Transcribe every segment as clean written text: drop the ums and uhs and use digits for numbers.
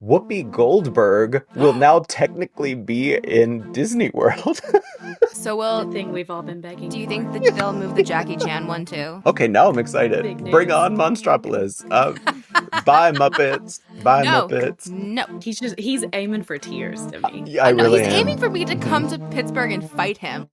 Whoopi Goldberg will now technically be in Disney World. So will the thing we've all been begging. Do you think that they'll move the Jackie Chan one too? Okay, now I'm excited. Bring on Monstropolis. Bye Muppets. Bye Muppets. No. He's aiming for tears, Demi. Yeah, I really am. He's aiming for me to come to Pittsburgh and fight him.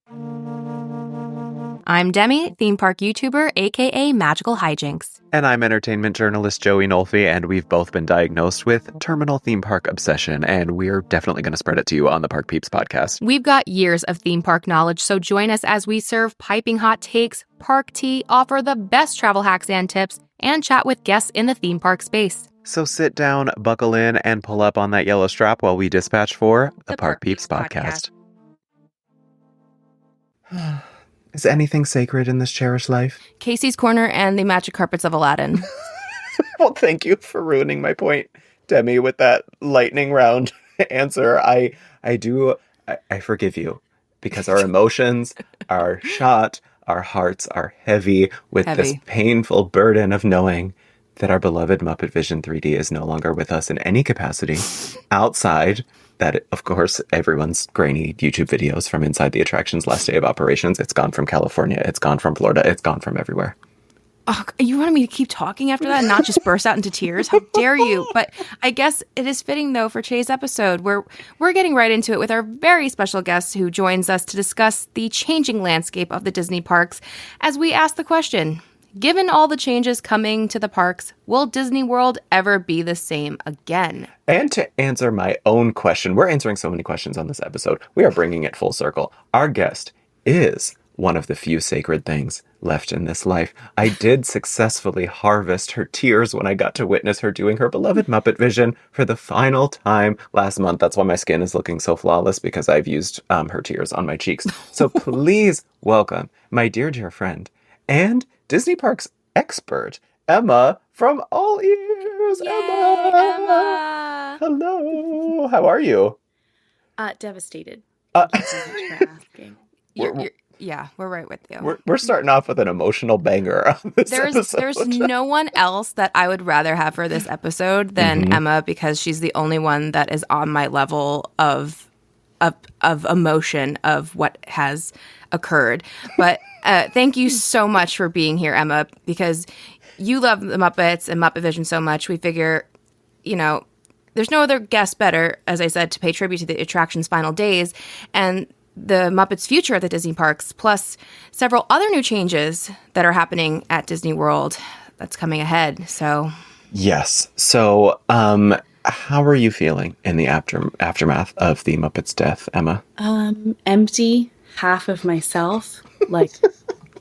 I'm Demi, theme park YouTuber, aka Magical Hijinks. And I'm entertainment journalist Joey Nolfi, and we've both been diagnosed with terminal theme park obsession, and we're definitely going to spread it to you on the Park Peeps podcast. We've got years of theme park knowledge, so join us as we serve piping hot takes, park tea, offer the best travel hacks and tips, and chat with guests in the theme park space. So sit down, buckle in, and pull up on that yellow strap while we dispatch for the Park Peeps podcast. Is anything sacred in this cherished life? Casey's Corner and the magic carpets of Aladdin. Well, thank you for ruining my point, Demi, with that lightning round answer. I forgive you because our emotions are shot, our hearts are heavy with this painful burden of knowing that our beloved MuppetVision 3D is no longer with us in any capacity outside that, of course, everyone's grainy YouTube videos from inside the attraction's last day of operations. It's gone from California. It's gone from Florida. It's gone from everywhere. Oh, you wanted me to keep talking after that and not just burst out into tears? How dare you? But I guess it is fitting, though, for today's episode, where we're getting right into it with our very special guest who joins us to discuss the changing landscape of the Disney parks as we ask the question, given all the changes coming to the parks, will Disney World ever be the same again? And to answer my own question, we're answering so many questions on this episode. We are bringing it full circle. Our guest is one of the few sacred things left in this life. I did successfully harvest her tears when I got to witness her doing her beloved MuppetVision for the final time last month. That's why my skin is looking so flawless, because I've used her tears on my cheeks. So please welcome my dear, dear friend and Disney Parks expert, Emma from AllEars. Yay, Emma! Hello. How are you? Devastated. Thank you so much for asking. We're right with you. We're starting off with an emotional banger on this episode. There's no one else that I would rather have for this episode than Emma, because she's the only one that is on my level of emotion of what has occurred. But thank you so much for being here, Emma, because you love the Muppets and MuppetVision so much. We figure, there's no other guest better, as I said, to pay tribute to the attraction's final days and the Muppets' future at the Disney parks, plus several other new changes that are happening at Disney World that's coming ahead. So yes. So how are you feeling in the aftermath of the Muppets' death, Emma? Empty. Half of myself, like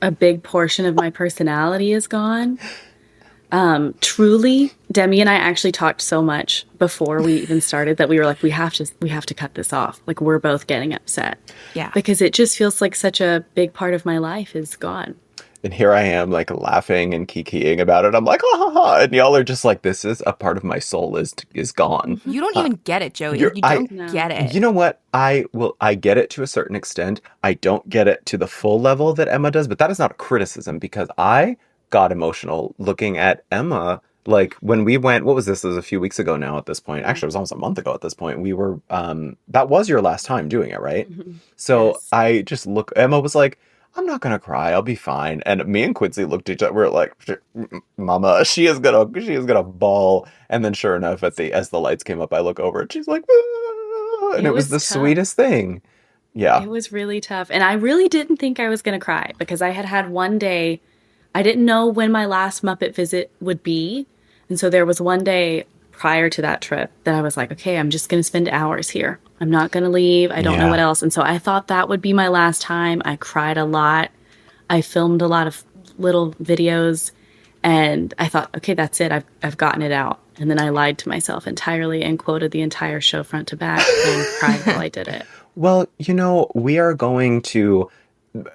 a big portion of my personality is gone. Truly, Demi and I actually talked so much before we even started that we were like, we have to cut this off. Like, we're both getting upset. Yeah. Because it just feels like such a big part of my life is gone. And here I am, like, laughing and kikiing about it. I'm like, ha ha ha. And y'all are just like, this is a part of my soul is gone. You don't even get it, Joey. You don't get it. You know what? I get it to a certain extent. I don't get it to the full level that Emma does, but that is not a criticism, because I got emotional looking at Emma. Like, when we went, what was this? It was a few weeks ago now at this point. Actually, it was almost a month ago at this point. We were, that was your last time doing it, right? Mm-hmm. So yes. I just Emma was like, I'm not going to cry. I'll be fine. And me and Quincy looked at each other. We were like, Mama, she is going to bawl. And then sure enough, as the lights came up, I look over and she's like, ah! And it was the sweetest thing. Yeah. It was really tough. And I really didn't think I was going to cry, because I had one day, I didn't know when my last Muppet visit would be. And so there was one day prior to that trip that I was like, okay, I'm just going to spend hours here. I'm not going to leave. I don't know what else. And so I thought that would be my last time. I cried a lot. I filmed a lot of little videos, and I thought, okay, that's it. I've gotten it out. And then I lied to myself entirely and quoted the entire show front to back and cried while I did it. Well, we are going to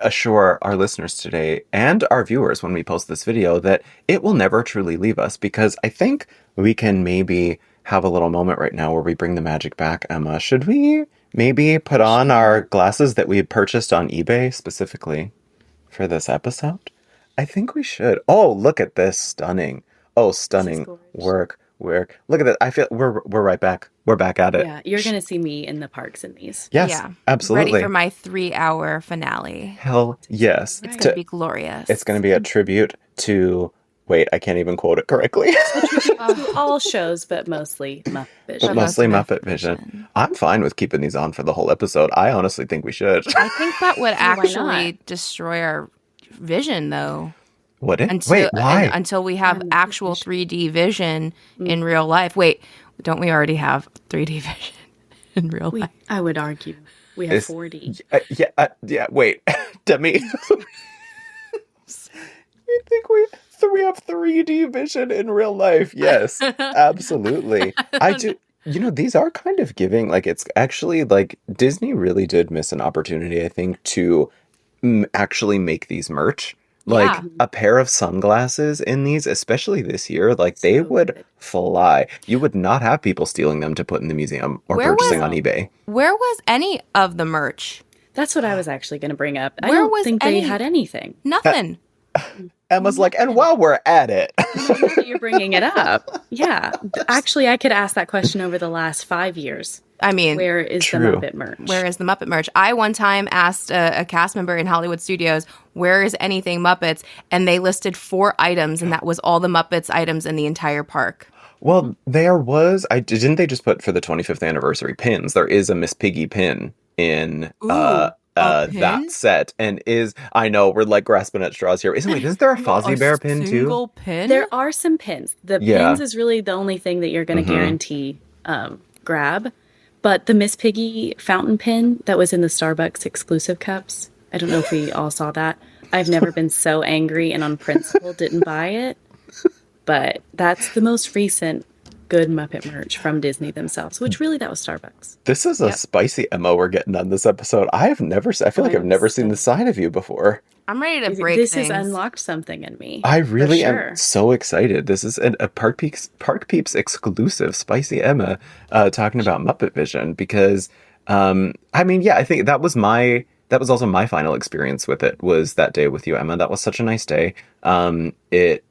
assure our listeners today and our viewers when we post this video that it will never truly leave us, because I think we can maybe have a little moment right now where we bring the magic back. Emma, should we maybe put on our glasses that we had purchased on eBay specifically for this episode? I think we should. Oh, look at this stunning work Look at that. I feel we're right back. We're back at it. Yeah, you're going to see me in the parks in these. Yes, Yeah. absolutely. Ready for my 3-hour finale. Hell yes. It's going to be glorious. It's going to be a tribute to... Wait, I can't even quote it correctly. All shows, but mostly MuppetVision. Mostly MuppetVision. I'm fine with keeping these on for the whole episode. I honestly think we should. I think that would actually not? destroy our vision, though. Would it? Wait, why? Until we have actual 3D vision in real life. Wait, don't we already have 3D vision in real life? I would argue we have 4D. Yeah, wait. Demi. You think we have 3D vision in real life? Yes, absolutely. I do. You know, these are kind of giving, like, it's actually, like, Disney really did miss an opportunity, I think, to actually make these merch. Like, a pair of sunglasses in these, especially this year, like, they would fly. You would not have people stealing them to put in the museum or purchasing on eBay. Where was any of the merch? That's what I was actually going to bring up. I don't think they had anything. Nothing. Emma's like, and while we're at it. You're bringing it up. Yeah. Actually, I could ask that question over the last 5 years. I mean, where is the Muppet merch? Where is the Muppet merch? I one time asked a cast member in Hollywood Studios, where is anything Muppets? And they listed 4 items, and that was all the Muppets items in the entire park. Well, there was, didn't they just put for the 25th anniversary pins? There is a Miss Piggy pin in that set, and I know we're like grasping at straws here. Isn't there a Fozzie Bear pin too? Single pin? There are some pins. The pins is really the only thing that you're going to guarantee grab. But the Miss Piggy fountain pin that was in the Starbucks exclusive cups, I don't know if we all saw that. I've never been so angry and on principle didn't buy it. But that's the most recent good Muppet merch from Disney themselves, which really that was Starbucks. This is a spicy Emma we're getting on this episode. I feel like I've never seen the side of you before. I'm ready to break this things. has unlocked something in me. I really am so excited. This is a Park Peeps exclusive, spicy Emma talking about MuppetVision because, I think that was also my final experience with it, was that day with you, Emma. That was such a nice day. It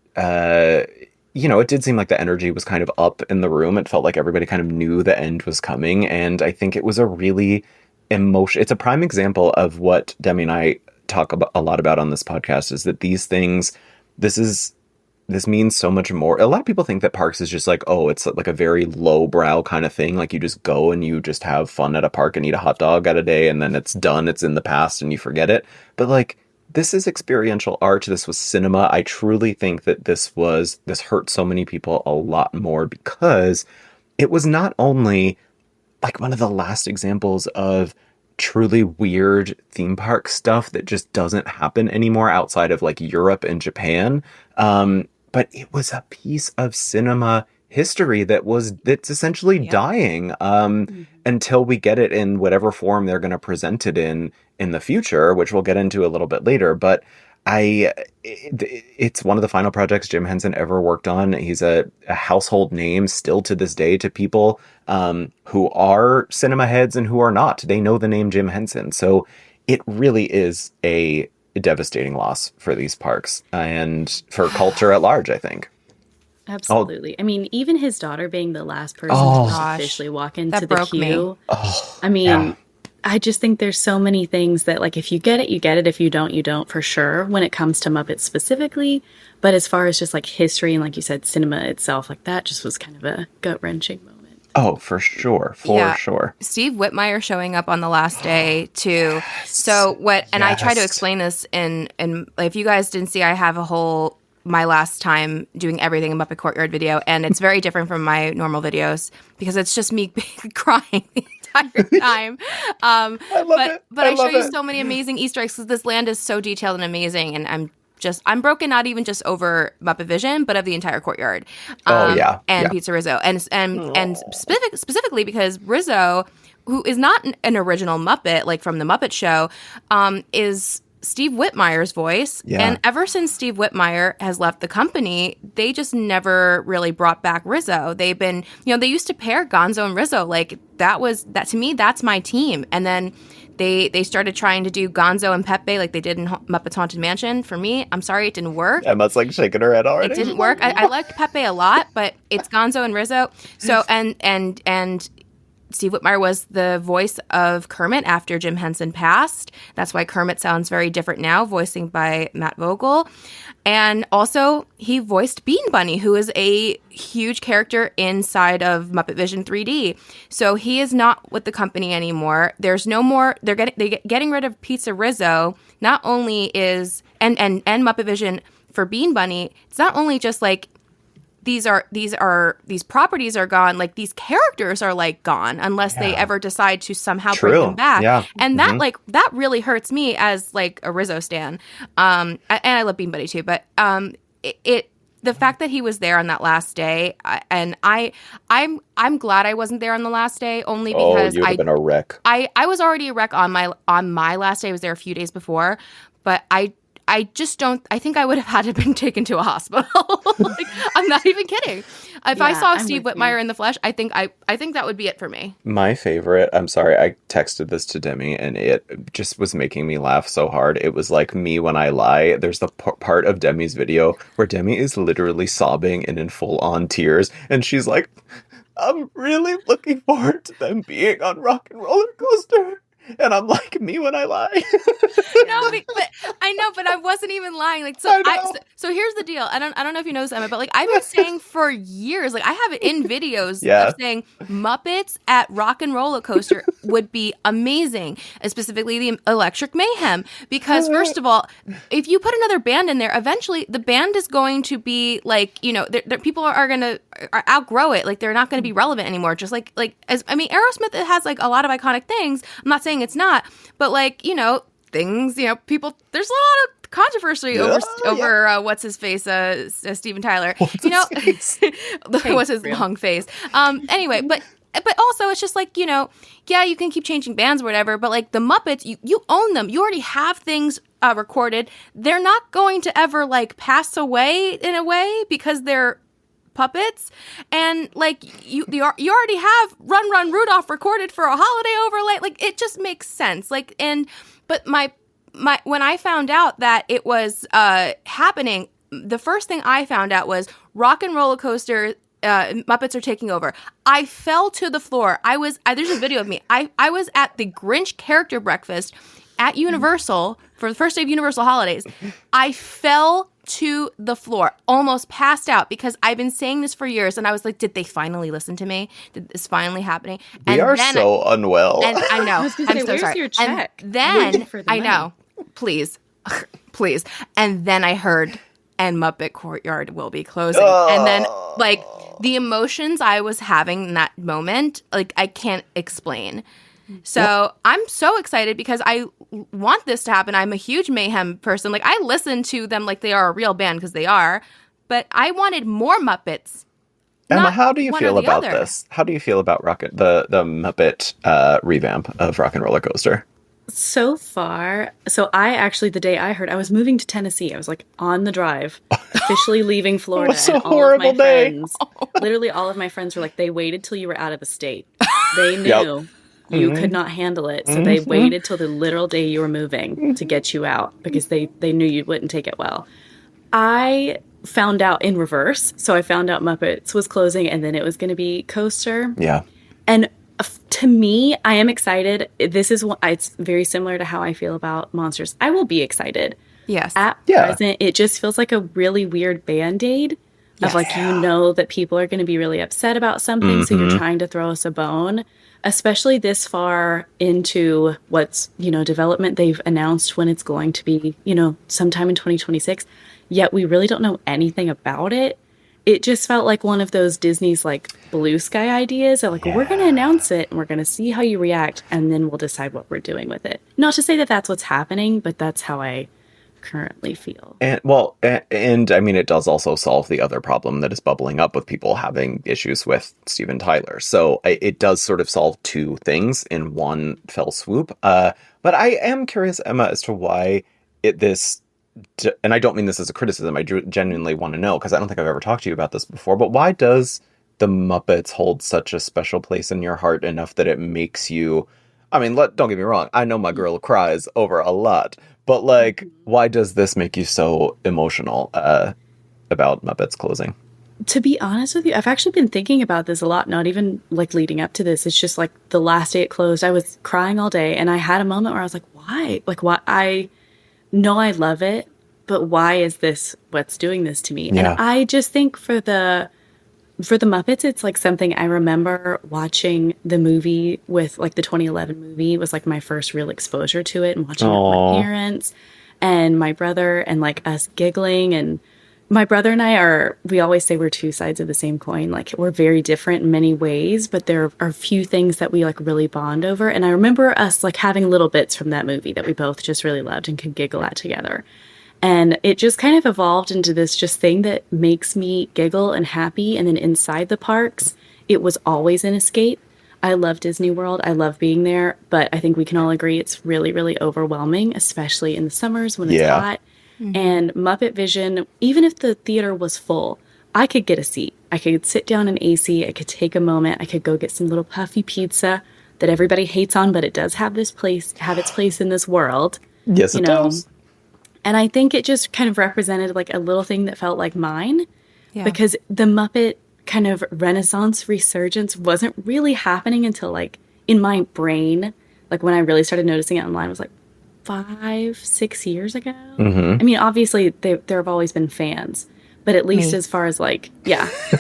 did seem like the energy was kind of up in the room. It felt like everybody kind of knew the end was coming. And I think it was a really it's a prime example of what Demi and I talk a lot about on this podcast, is that these things, this means so much more. A lot of people think that parks is just like, oh, it's like a very lowbrow kind of thing. Like you just go and you just have fun at a park and eat a hot dog at a day and then it's done. It's in the past and you forget it. But like, this is experiential art. This was cinema. I truly think that this hurt so many people a lot more because it was not only like one of the last examples of truly weird theme park stuff that just doesn't happen anymore outside of like Europe and Japan. But it was a piece of cinema history that's essentially dying until we get it in whatever form they're going to present it in the future, which we'll get into a little bit later. But it's one of the final projects Jim Henson ever worked on. He's a household name still to this day to people who are cinema heads and who are not. They know the name Jim Henson. So it really is a devastating loss for these parks and for culture at large, I think. Absolutely. I mean, even his daughter being the last person to officially walk into the queue. I just think there's so many things that, like, if you get it, you get it. If you don't, you don't, for sure, when it comes to Muppets specifically. But as far as just, like, history and, like you said, cinema itself, like, that just was kind of a gut-wrenching moment. Oh, for sure. Sure. Steve Whitmire showing up on the last day, too. So I try to explain this in if you guys didn't see, I have a whole my last time doing everything in Muppet Courtyard video, and it's very different from my normal videos because it's just me crying the entire time. I love it. But I show you so many amazing Easter eggs because this land is so detailed and amazing, and I'm broken not even just over MuppetVision, but of the entire courtyard. And Pizza Rizzo, and specifically because Rizzo, who is not an original Muppet like from the Muppet Show, is Steve Whitmire's voice. Yeah. And ever since Steve Whitmire has left the company, they just never really brought back Rizzo. They've been, they used to pair Gonzo and Rizzo. Like that to me, that's my team. And then They started trying to do Gonzo and Pepe like they did in Muppets Haunted Mansion. For me, I'm sorry, it didn't work. Emma's like shaking her head already. It didn't work. I liked Pepe a lot, but it's Gonzo and Rizzo. So and Steve Whitmire was the voice of Kermit after Jim Henson passed. That's why Kermit sounds very different now, voicing by Matt Vogel. And also, he voiced Bean Bunny, who is a huge character inside of MuppetVision 3D. So he is not with the company anymore. There's no more. They're getting rid of Pizza Rizzo. Not only is and MuppetVision for Bean Bunny. It's not only just like these properties are gone, like these characters are like gone unless they ever decide to somehow bring them back. Yeah. And that that really hurts me as like a Rizzo stan. And I love Bean Buddy too, but the fact that he was there on that last day, and I'm glad I wasn't there on the last day, only because you would have been a wreck. I was already a wreck on my last day. I was there a few days before, but I just don't. I think I would have had to have been taken to a hospital. Like, I'm not even kidding. If I saw Steve Whitmire in the flesh, I think that would be it for me. My favorite. I'm sorry, I texted this to Demi, and it just was making me laugh so hard. It was like Me When I Lie. There's the part of Demi's video where Demi is literally sobbing and in full on tears, and she's like, "I'm really looking forward to them being on Rock and Roller Coaster." And I'm like, Me When I Lie. No, but I know, but I wasn't even lying. Like, so here's the deal. I don't know if you know this, Emma, but like I've been saying for years, like I have it in videos of saying Muppets at Rock and Roller Coaster would be amazing, and specifically the Electric Mayhem. Because first of all, if you put another band in there, eventually the band is going to be like, people are going to outgrow it. Like they're not going to be relevant anymore. Just like Aerosmith, it has like a lot of iconic things. I'm not saying it's not, but like, things, people, there's a lot of controversy over what's his face, Steven Tyler, what's his long face. Anyway, but also it's just like, you can keep changing bands or whatever, but like the Muppets, you own them. You already have things recorded. They're not going to ever like pass away in a way because they're puppets, and like you already have Run Run Rudolph recorded for a holiday overlay. Like it just makes sense. Like, but my when I found out that it was happening, the first thing I found out was Rock and Roller Coaster Muppets are taking over. I fell to the floor. There's a video of me. I was at the Grinch character breakfast at Universal for the first day of Universal Holidays. I fell to the floor, almost passed out, because I've been saying this for years, and I was like, did they finally listen to me? Did this finally happening? We are so unwell. And I know. I'm so sorry. Your check? And then I know. Please. And then I heard, and Muppet Courtyard will be closing. And then like the emotions I was having in that moment, like I can't explain. So I'm so excited because I want this to happen. I'm a huge Mayhem person. Like I listen to them like they are a real band because they are, but I wanted more Muppets. Emma, how do you feel about this? How do you feel about the Muppet revamp of Rock and Roller Coaster? So far, I actually, the day I heard, I was moving to Tennessee. I was like on the drive, officially leaving Florida. It was a and horrible day. Literally all of my friends were like, they waited till you were out of the state. They knew. You could not handle it. So they waited till the literal day you were moving to get you out because they knew you wouldn't take it well. I found out in reverse. So I found out Muppets was closing and then it was going to be Coaster. Yeah. And to me, I am excited. It's very similar to how I feel about Monsters. I will be excited. Yes. At present, it just feels like a really weird Band-Aid of like, that people are going to be really upset about something. So you're trying to throw us a bone. Especially this far into what's, development. They've announced when it's going to be, sometime in 2026. Yet we really don't know anything about it. It just felt like one of those Disney's like blue sky ideas. Like, we're going to announce it and we're going to see how you react. And then we'll decide what we're doing with it. Not to say that that's what's happening, but that's how I currently feel. And I mean, it does also solve the other problem that is bubbling up with people having issues with Steven Tyler. So it does sort of solve two things in one fell swoop. But I am curious, Emma, as to why and I don't mean this as a criticism, I genuinely want to know, because I don't think I've ever talked to you about this before, but why does the Muppets hold such a special place in your heart enough that it makes you I mean, don't get me wrong. I know my girl cries over a lot, but like, why does this make you so emotional about Muppets closing? To be honest with you, I've actually been thinking about this a lot, not even like leading up to this. It's just like the last day it closed, I was crying all day, and I had a moment where I was like, why? Like, why? I know I love it, but why is this what's doing this to me? Yeah. And I just think for the Muppets, it's like something I remember watching the movie with, like, the 2011 movie was like my first real exposure to it, and watching it with my parents and my brother, and like us giggling. And my brother and we always say we're two sides of the same coin. Like, we're very different in many ways, but there are a few things that we like really bond over. And I remember us like having little bits from that movie that we both just really loved and could giggle at together. And it just kind of evolved into this just thing that makes me giggle and happy. And then inside the parks, it was always an escape. I love Disney World. I love being there. But I think we can all agree it's really, really overwhelming, especially in the summers when it's hot. And MuppetVision, even if the theater was full, I could get a seat. I could sit down in AC. I could take a moment. I could go get some little puffy pizza that everybody hates on, but it does have its place in this world. Yes, it does. And I think it just kind of represented like a little thing that felt like mine, because the Muppet kind of renaissance resurgence wasn't really happening until like in my brain, like when I really started noticing it online was like 5-6 years ago. I mean, obviously there have always been fans, but at least as far as like,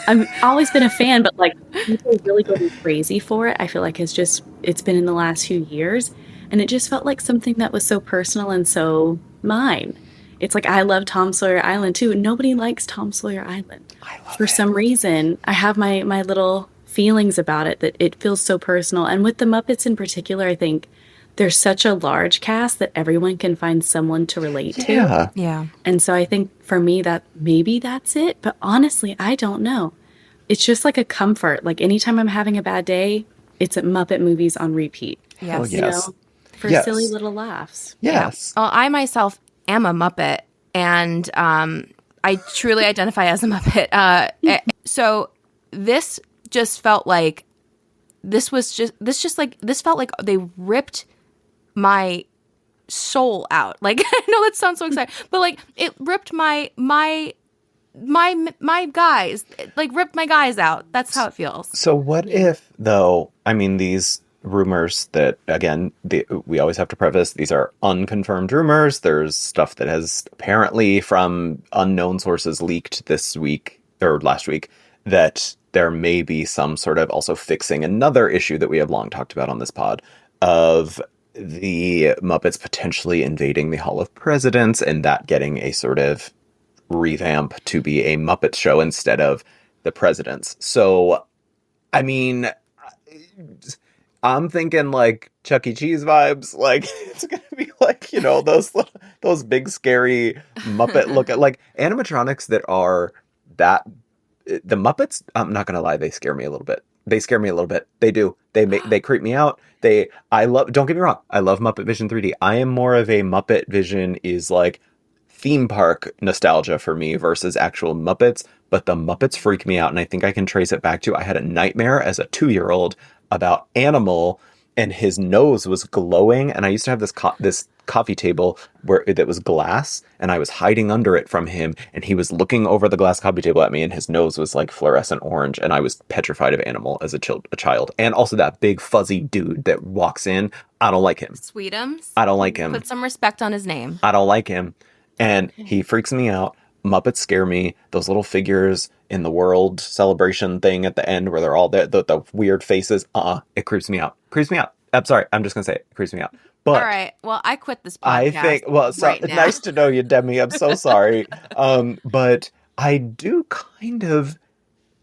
I've always been a fan, but like people really going crazy for it, I feel like it's been in the last few years. And it just felt like something that was so personal and so mine. It's like, I love Tom Sawyer Island too. Nobody likes Tom Sawyer Island. For some reason, I have my little feelings about it, that it feels so personal. And with the Muppets in particular, I think there's such a large cast that everyone can find someone to relate to. Yeah. And so I think for me that maybe that's it. But honestly, I don't know. It's just like a comfort. Like anytime I'm having a bad day, it's at Muppet movies on repeat. Yes. Oh, yes. For silly little laughs. Yes. Yeah. Well, I myself am a Muppet, and I truly identify as a Muppet. So this just felt like this felt like they ripped my soul out. Like, I know that sounds so exciting, but like it ripped my guys, like ripped my guys out. That's how it feels. So what if, though, I mean, these rumors that, again, we always have to preface, these are unconfirmed rumors. There's stuff that has apparently from unknown sources leaked this week or last week that there may be some sort of also fixing another issue that we have long talked about on this pod of the Muppets potentially invading the Hall of Presidents and that getting a sort of revamp to be a Muppet show instead of the presidents. So, I mean, I'm thinking like Chuck E. Cheese vibes. Like it's gonna be like, you know, those big scary Muppet look at like animatronics that are that the Muppets. I'm not gonna lie, they scare me a little bit. They scare me a little bit. They do. They creep me out. I love. Don't get me wrong. I love MuppetVision 3D. I am more of a MuppetVision is like theme park nostalgia for me versus actual Muppets. But the Muppets freak me out, and I think I can trace it back to I had a nightmare as a 2-year-old about Animal, and his nose was glowing, and I used to have this coffee table that was glass, and I was hiding under it from him, and he was looking over the glass coffee table at me, and his nose was like fluorescent orange, and I was petrified of Animal as a child. And also that big fuzzy dude that walks in, I don't like him. Sweetums? I don't like him. Put some respect on his name. I don't like him. And he freaks me out. Muppets scare me. Those little figures in the world celebration thing at the end where they're all there, the weird faces. It creeps me out. I'm sorry. I'm just going to say it. It creeps me out. But all right. Well, I quit this podcast. I think, nice to know you, Demi. I'm so sorry. But I do kind of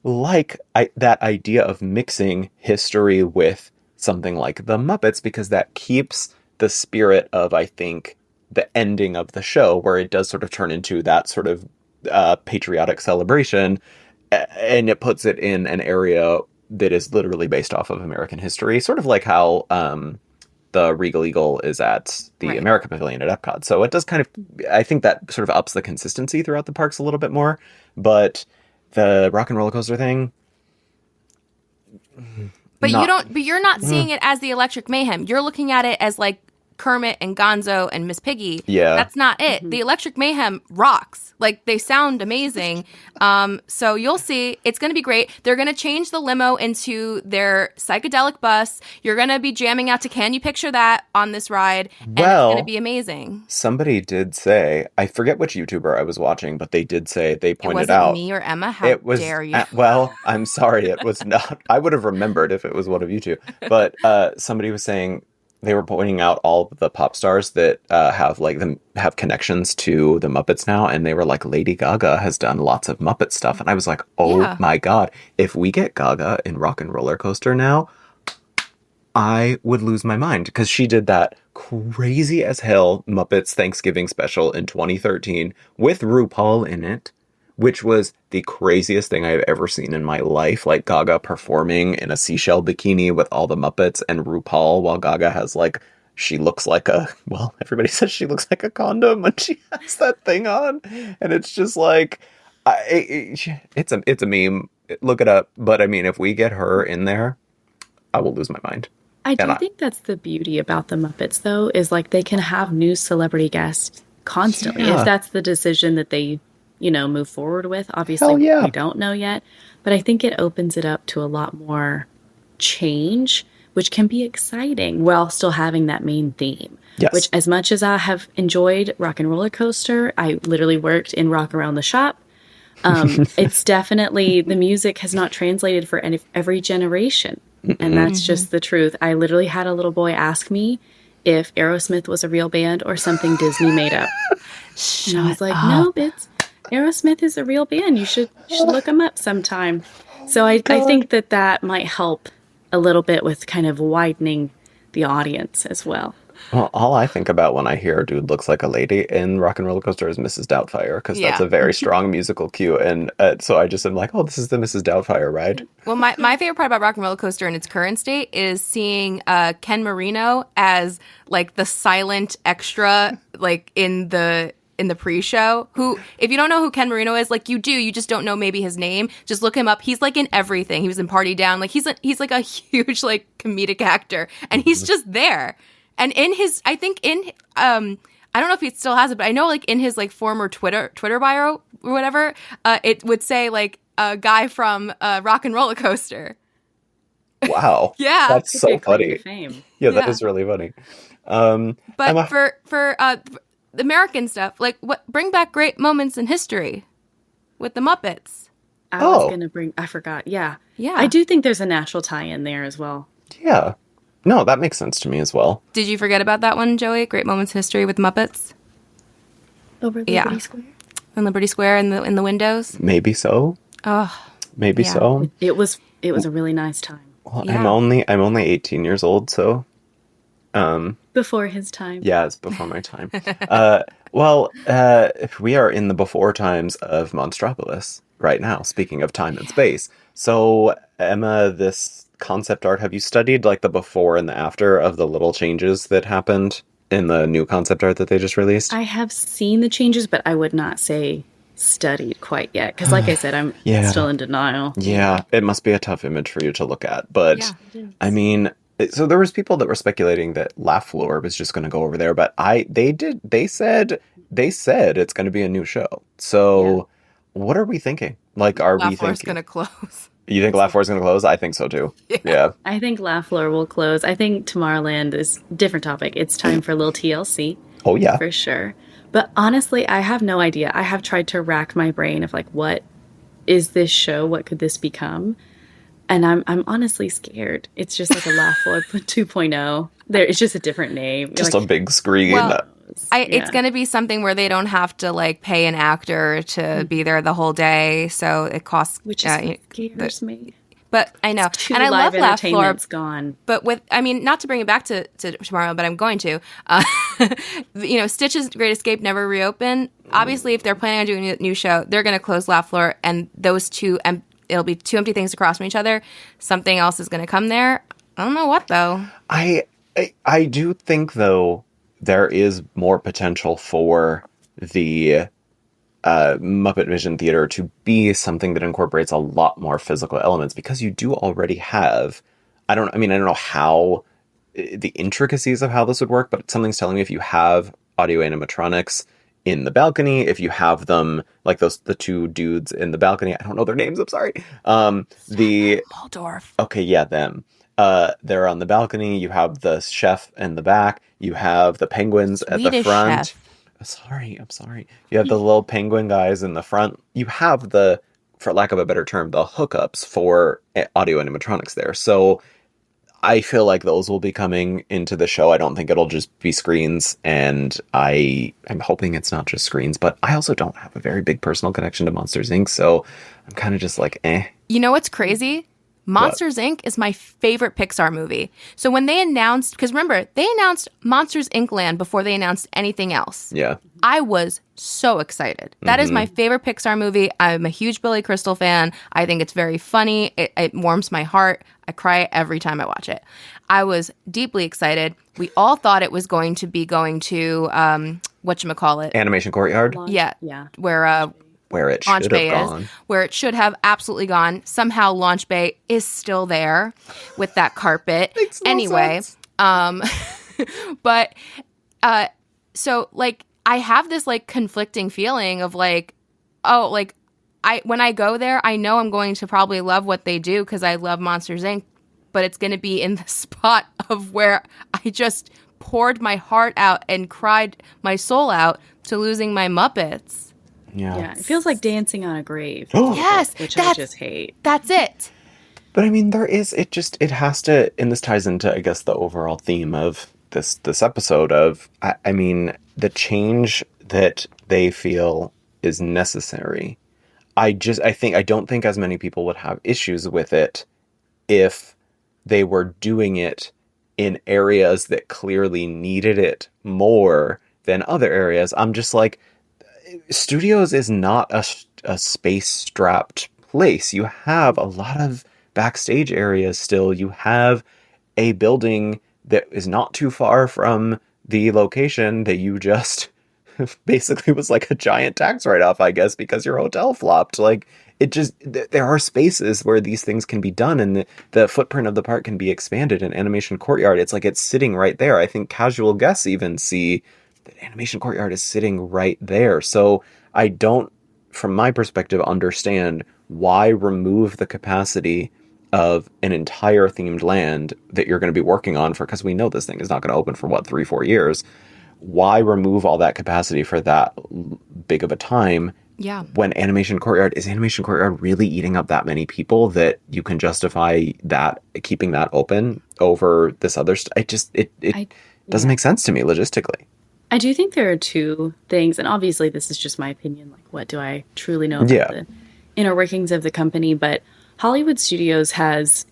like that idea of mixing history with something like the Muppets because that keeps the spirit of, I think, the ending of the show where it does sort of turn into that sort of patriotic celebration, and it puts it in an area that is literally based off of American history, sort of like how the Regal Eagle is at the America Pavilion at Epcot. So it does kind of, I think that sort of ups the consistency throughout the parks a little bit more. But the Rock and Roller Coaster thing, But you're not seeing it as the Electric Mayhem. You're looking at it as like Kermit and Gonzo and Miss Piggy. Yeah. That's not it. Mm-hmm. The Electric Mayhem rocks. Like, they sound amazing. So you'll see. It's going to be great. They're going to change the limo into their psychedelic bus. You're going to be jamming out to Can You Picture That on this ride. And it's going to be amazing. Somebody did say, I forget which YouTuber I was watching, but they did say, they pointed out. Was it me or Emma? How dare you? Well, I'm sorry. It was not. I would have remembered if it was one of you two. But somebody was saying, they were pointing out all of the pop stars that have connections to the Muppets now, and they were like, Lady Gaga has done lots of Muppet stuff, and I was like, oh my god, if we get Gaga in Rock and Roller Coaster now, I would lose my mind, because she did that crazy as hell Muppets Thanksgiving special in 2013 with RuPaul in it, which was the craziest thing I've ever seen in my life. Like, Gaga performing in a seashell bikini with all the Muppets and RuPaul, while Gaga has she looks like everybody says she looks like a condom when she has that thing on. And it's just like, it's a meme. Look it up. But I mean, if we get her in there, I will lose my mind. I think that's the beauty about the Muppets, though, is like they can have new celebrity guests constantly. If that's the decision that they move forward with. Obviously, we don't know yet. But I think it opens it up to a lot more change, which can be exciting while still having that main theme. Yes. Which, as much as I have enjoyed Rock and Roller Coaster, I literally worked in Rock Around the Shop. It's definitely, the music has not translated for every generation. And that's just the truth. I literally had a little boy ask me if Aerosmith was a real band or something Disney made up. And I was like, no, Aerosmith is a real band. You should look them up sometime. So I think that might help a little bit with kind of widening the audience as well. Well, all I think about when I hear Dude Looks Like a Lady in Rock and Roller Coaster is Mrs. Doubtfire, because that's a very strong musical cue. And so I just am like, oh, this is the Mrs. Doubtfire ride. Well, my favorite part about Rock and Roller Coaster in its current state is seeing Ken Marino as like the silent extra, like in the pre-show, who, if you don't know who Ken Marino is, like you do, you just don't know maybe his name. Just look him up. He's like in everything. He was in Party Down. Like he's like a huge like comedic actor, and he's just there. And in his, I think I don't know if he still has it, but I know like in his like former Twitter bio or whatever, it would say like a guy from Rock and Roller Coaster. Wow. Yeah. That's so funny. Yeah, that is really funny. But Emma, for the American stuff, like bring back great moments in history with the Muppets. I was going to I forgot. Yeah. Yeah. I do think there's a natural tie-in there as well. Yeah. No, that makes sense to me as well. Did you forget about that one, Joey? Great Moments in History with Muppets? Over Liberty Square? In Liberty Square in the windows? Maybe so. Oh. Maybe so. It was a really nice time. Well, yeah. I'm only 18 years old, so before his time. Yeah, it's before my time. We are in the before times of Monstropolis right now, speaking of time and space. So, Emma, this concept art, have you studied like the before and the after of the little changes that happened in the new concept art that they just released? I have seen the changes, but I would not say studied quite yet, because like I said, I'm still in denial. Yeah, it must be a tough image for you to look at, but I mean, so there was people that were speculating that Laugh Floor was just going to go over there, but they said it's going to be a new show. So what are we thinking? Like, are we thinking Laugh Floor's going to close? You think Laugh Floor is going to close? I think so too. Yeah. I think Laugh Floor will close. I think Tomorrowland is a different topic. It's time for a little TLC. Oh yeah, for sure. But honestly, I have no idea. I have tried to rack my brain of like, what is this show? What could this become? And I'm honestly scared. It's just like a Laugh Floor 2.0. It's just a different name. Just like, a big screen. Well, it's going to be something where they don't have to like pay an actor to be there the whole day, so it costs. Which scares me. But I know, and I love Laugh Floor. Gone. But not to bring it back to tomorrow, but I'm going to. Stitch's Great Escape never reopened. Obviously, if they're planning on doing a new show, they're going to close Laugh Floor, and those two, it'll be two empty things across from each other. Something else is going to come there. I don't know what though. I do think though there is more potential for the MuppetVision Theater to be something that incorporates a lot more physical elements, because you do already have I don't know how the intricacies of how this would work, but something's telling me if you have audio animatronics in the balcony, if you have them like the two dudes in the balcony, I don't know their names, I'm sorry. Waldorf. Okay, yeah, them. They're on the balcony. You have the chef in the back. You have the penguins at the front. Chef. I'm sorry. You have the little penguin guys in the front. You have for lack of a better term, the hookups for audio animatronics there. So I feel like those will be coming into the show. I don't think it'll just be screens, and I'm hoping it's not just screens, but I also don't have a very big personal connection to Monsters, Inc., so I'm kind of just like, eh. You know what's crazy? Monsters, Inc. is my favorite Pixar movie. So when they announced, because remember, they announced Monsters, Inc. Land before they announced anything else. Yeah. I was so excited. That is my favorite Pixar movie. I'm a huge Billy Crystal fan. I think it's very funny. It warms my heart. I cry every time I watch it. I was deeply excited. We all thought it was going to whatchamacallit? Animation Courtyard? Yeah. Where it Launch should Bay have gone. is, where it should have absolutely gone. Somehow Launch Bay is still there with that carpet. Makes no sense. But so like I have this like conflicting feeling of like, oh, like when I go there, I know I'm going to probably love what they do because I love Monsters, Inc., but it's going to be in the spot of where I just poured my heart out and cried my soul out to losing my Muppets. Yeah, it feels like dancing on a grave. Yes, which I just hate. That's it. But I mean, it has to, and this ties into, I guess, the overall theme of this episode of, I mean, the change that they feel is necessary. I don't think as many people would have issues with it if they were doing it in areas that clearly needed it more than other areas. I'm just like, studios is not a space-strapped place. You have a lot of backstage areas still. You have a building that is not too far from the location that you just basically was like a giant tax write-off, I guess, because your hotel flopped. Like, there are spaces where these things can be done, and the footprint of the park can be expanded. In Animation Courtyard, it's like it's sitting right there. I think casual guests even see that Animation Courtyard is sitting right there. So I don't, from my perspective, understand why remove the capacity of an entire themed land that you're going to be working on for, because we know this thing is not going to open for 3-4 years. Why remove all that capacity for that big of a time? Yeah. When Animation Courtyard really eating up that many people that you can justify that keeping that open over this other stuff? It doesn't make sense to me logistically. I do think there are two things, and obviously this is just my opinion, like what do I truly know about the inner workings of the company, but Hollywood Studios has,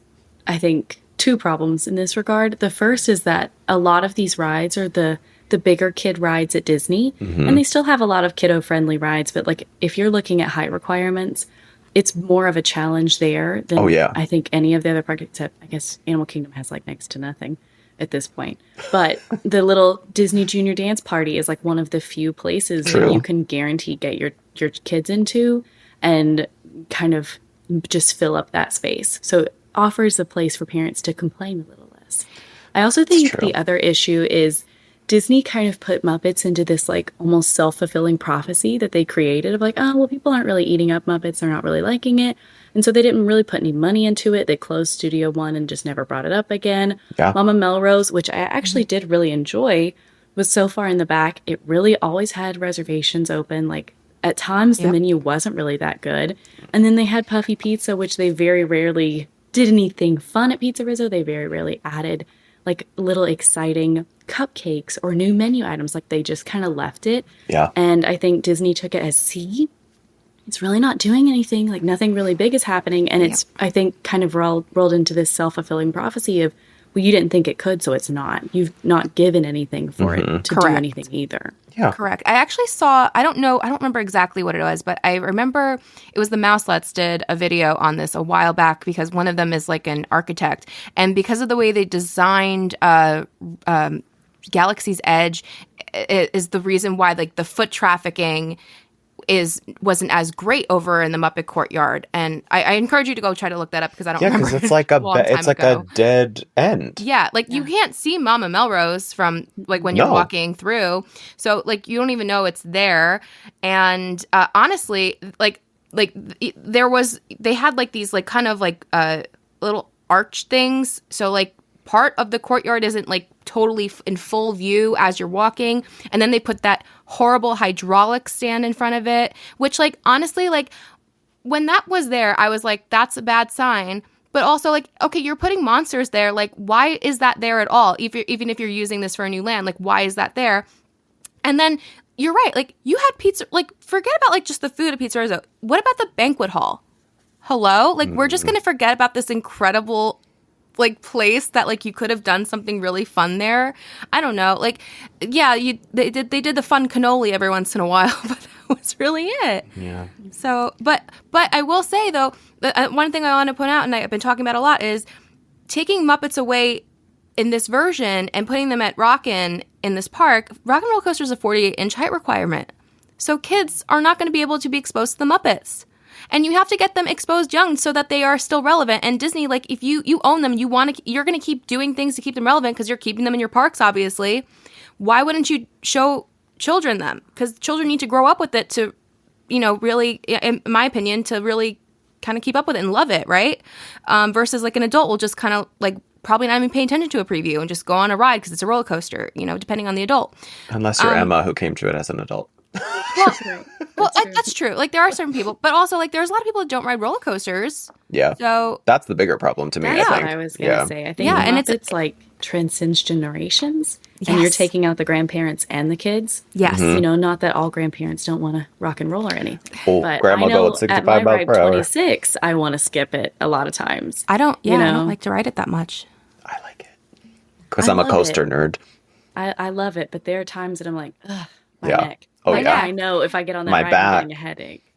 I think, two problems in this regard. The first is that a lot of these rides are the bigger kid rides at Disney, and they still have a lot of kiddo-friendly rides, but like if you're looking at height requirements, it's more of a challenge there than I think any of the other parks, except I guess Animal Kingdom has like next to nothing at this point. But the little Disney Junior Dance Party is like one of the few places that you can guarantee get your kids into and kind of just fill up that space. So it offers a place for parents to complain a little less. I also think the other issue is Disney kind of put Muppets into this like almost self-fulfilling prophecy that they created of like, oh, well, people aren't really eating up Muppets. They're not really liking it. And so they didn't really put any money into it. They closed Studio One and just never brought it up again. Yeah. Mama Melrose, which I actually did really enjoy, was so far in the back. It really always had reservations open. Like at times the menu wasn't really that good. And then they had Puffy Pizza, which they very rarely did anything fun at Pizza Rizzo. They very rarely added like little exciting cupcakes or new menu items. Like they just kind of left it. Yeah. And I think Disney took it as, see, it's really not doing anything. Like nothing really big is happening. And it's, I think, kind of rolled into this self-fulfilling prophecy of, well, you didn't think it could, so it's not. You've not given anything for it to do anything either. Yeah. Correct. I actually saw, I don't remember exactly what it was, but I remember it was the Mouselets did a video on this a while back because one of them is like an architect. And because of the way they designed Galaxy's Edge is the reason why like the foot trafficking wasn't as great over in the Muppet Courtyard. And I encourage you to go try to look that up because I don't Yeah, remember. because it's like a long time a ago. dead end. Yeah, like you can't see Mama Melrose from like when you're walking through. So like you don't even know it's there. And honestly, they had like these like kind of like little arch things. So like part of the courtyard isn't like totally in full view as you're walking. And then they put that horrible hydraulic stand in front of it, which like honestly, like when that was there, I was like, that's a bad sign. But also like, okay, you're putting monsters there. Like, why is that there at all? Even if you're using this for a new land, like why is that there? And then you're right. Like you had pizza, like forget about like just the food at Pizza Rizzo. What about the banquet hall? Hello? Like we're just going to forget about this incredible like place that like you could have done something really fun there. I don't know. Like, yeah, they did the fun cannoli every once in a while, but that was really it. Yeah. So, but I will say though, one thing I want to point out, and I've been talking about a lot, is taking Muppets away in this version and putting them at Rockin' in this park. Rockin' Roller Coaster is a 48-inch height requirement, so kids are not going to be able to be exposed to the Muppets. And you have to get them exposed young so that they are still relevant. And Disney, like, if you own them, you're going to keep doing things to keep them relevant because you're keeping them in your parks, obviously. Why wouldn't you show children them? Because children need to grow up with it to, really, in my opinion, to really kind of keep up with it and love it, right? Versus, like, an adult will just kind of, like, probably not even pay attention to a preview and just go on a ride because it's a roller coaster, depending on the adult. Unless you're Emma, who came to it as an adult. That's true. Like there are certain people, but also like there's a lot of people that don't ride roller coasters. Yeah. So that's the bigger problem to me. That's I think. what I was gonna say. I think and it's like transcends generations, Yes. and you're taking out the grandparents and the kids. Yes. Not that all grandparents don't want to rock and roll or anything. Oh, but grandma I know go at 65 at my miles ride per hour. 26, I want to skip it a lot of times. I don't like to ride it that much. I like it because I'm a coaster nerd. I love it, but there are times that I'm like, ugh, my Yeah. neck. Oh, my yeah. neck. I know if I get on that My ride, back. I'm getting a headache.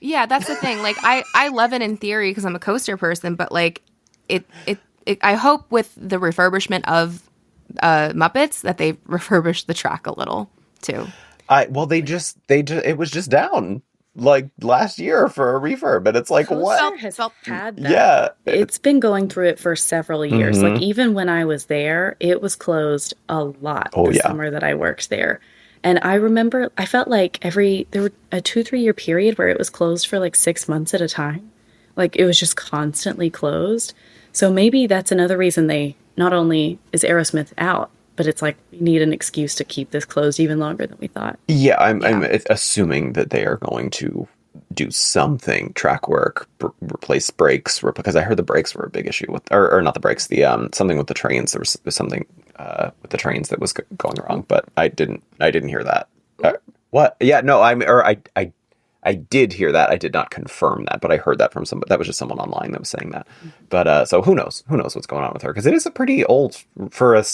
Yeah, that's the thing. Like I love it in theory because I'm a coaster person, but like it I hope with the refurbishment of Muppets that they refurbish the track a little too. It was just down like last year for a refurb, and it's like Coaster what has had that. Yeah, It's been going through it for several years. Like even when I was there, it was closed a lot summer that I worked there. And I remember I felt like there were a 2-3 year period where it was closed for like 6 months at a time. Like it was just constantly closed. So maybe that's another reason they not only is Aerosmith out, but it's like we need an excuse to keep this closed even longer than we thought. Yeah, I'm assuming that they are going to do something, track work, replace brakes, because I heard the brakes were a big issue with, or not the brakes, the something with the trains. There was something with the trains that was going wrong, but I didn't hear that. What? Yeah, no, I did hear that. I did not confirm that, but I heard that from somebody. That was just someone online that was saying that. But so who knows? Who knows what's going on with her? Because it is a pretty old for a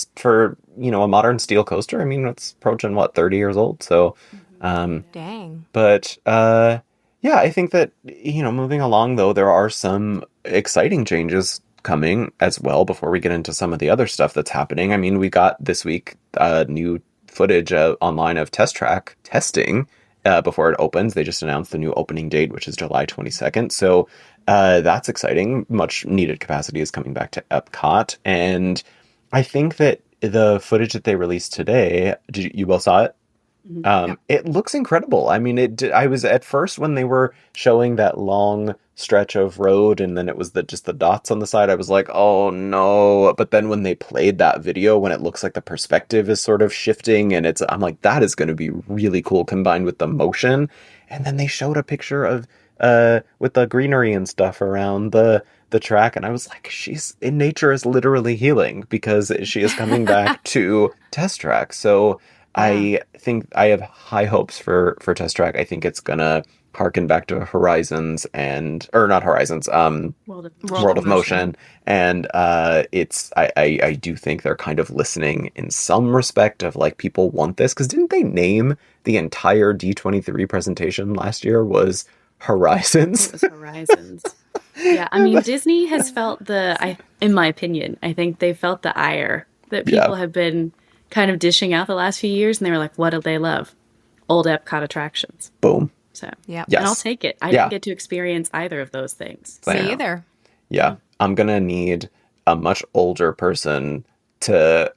modern steel coaster. I mean, it's approaching 30 years old. So, Dang. But yeah, I think that moving along though, there are some exciting changes coming as well. Before we get into some of the other stuff that's happening, I mean, we got this week new footage online of test track testing. Before it opens. They just announced the new opening date, which is July 22nd. So that's exciting. Much needed capacity is coming back to Epcot. And I think that the footage that they released today, you both saw it? It looks incredible. I mean, I was at first when they were showing that long stretch of road and then it was just the dots on the side, I was like, oh no. But then when they played that video, when it looks like the perspective is sort of shifting and I'm like, that is going to be really cool combined with the motion. And then they showed a picture of with the greenery and stuff around the track, and I was like, nature is literally healing because she is coming back to Test Track. So I think I have high hopes for Test Track. I think it's gonna harken back to World of Motion. And I do think they're kind of listening in some respect of like people want this, because didn't they name the entire D23 presentation last year was Horizons? It was Horizons. Yeah, I mean, Disney has felt in my opinion, I think they felt the ire that people have been kind of dishing out the last few years, and they were like, what do they love? Old Epcot attractions. Boom. So, Yep. Yes. and I'll take it. I didn't get to experience either of those things. Same. Me either. Yeah. I'm going to need a much older person to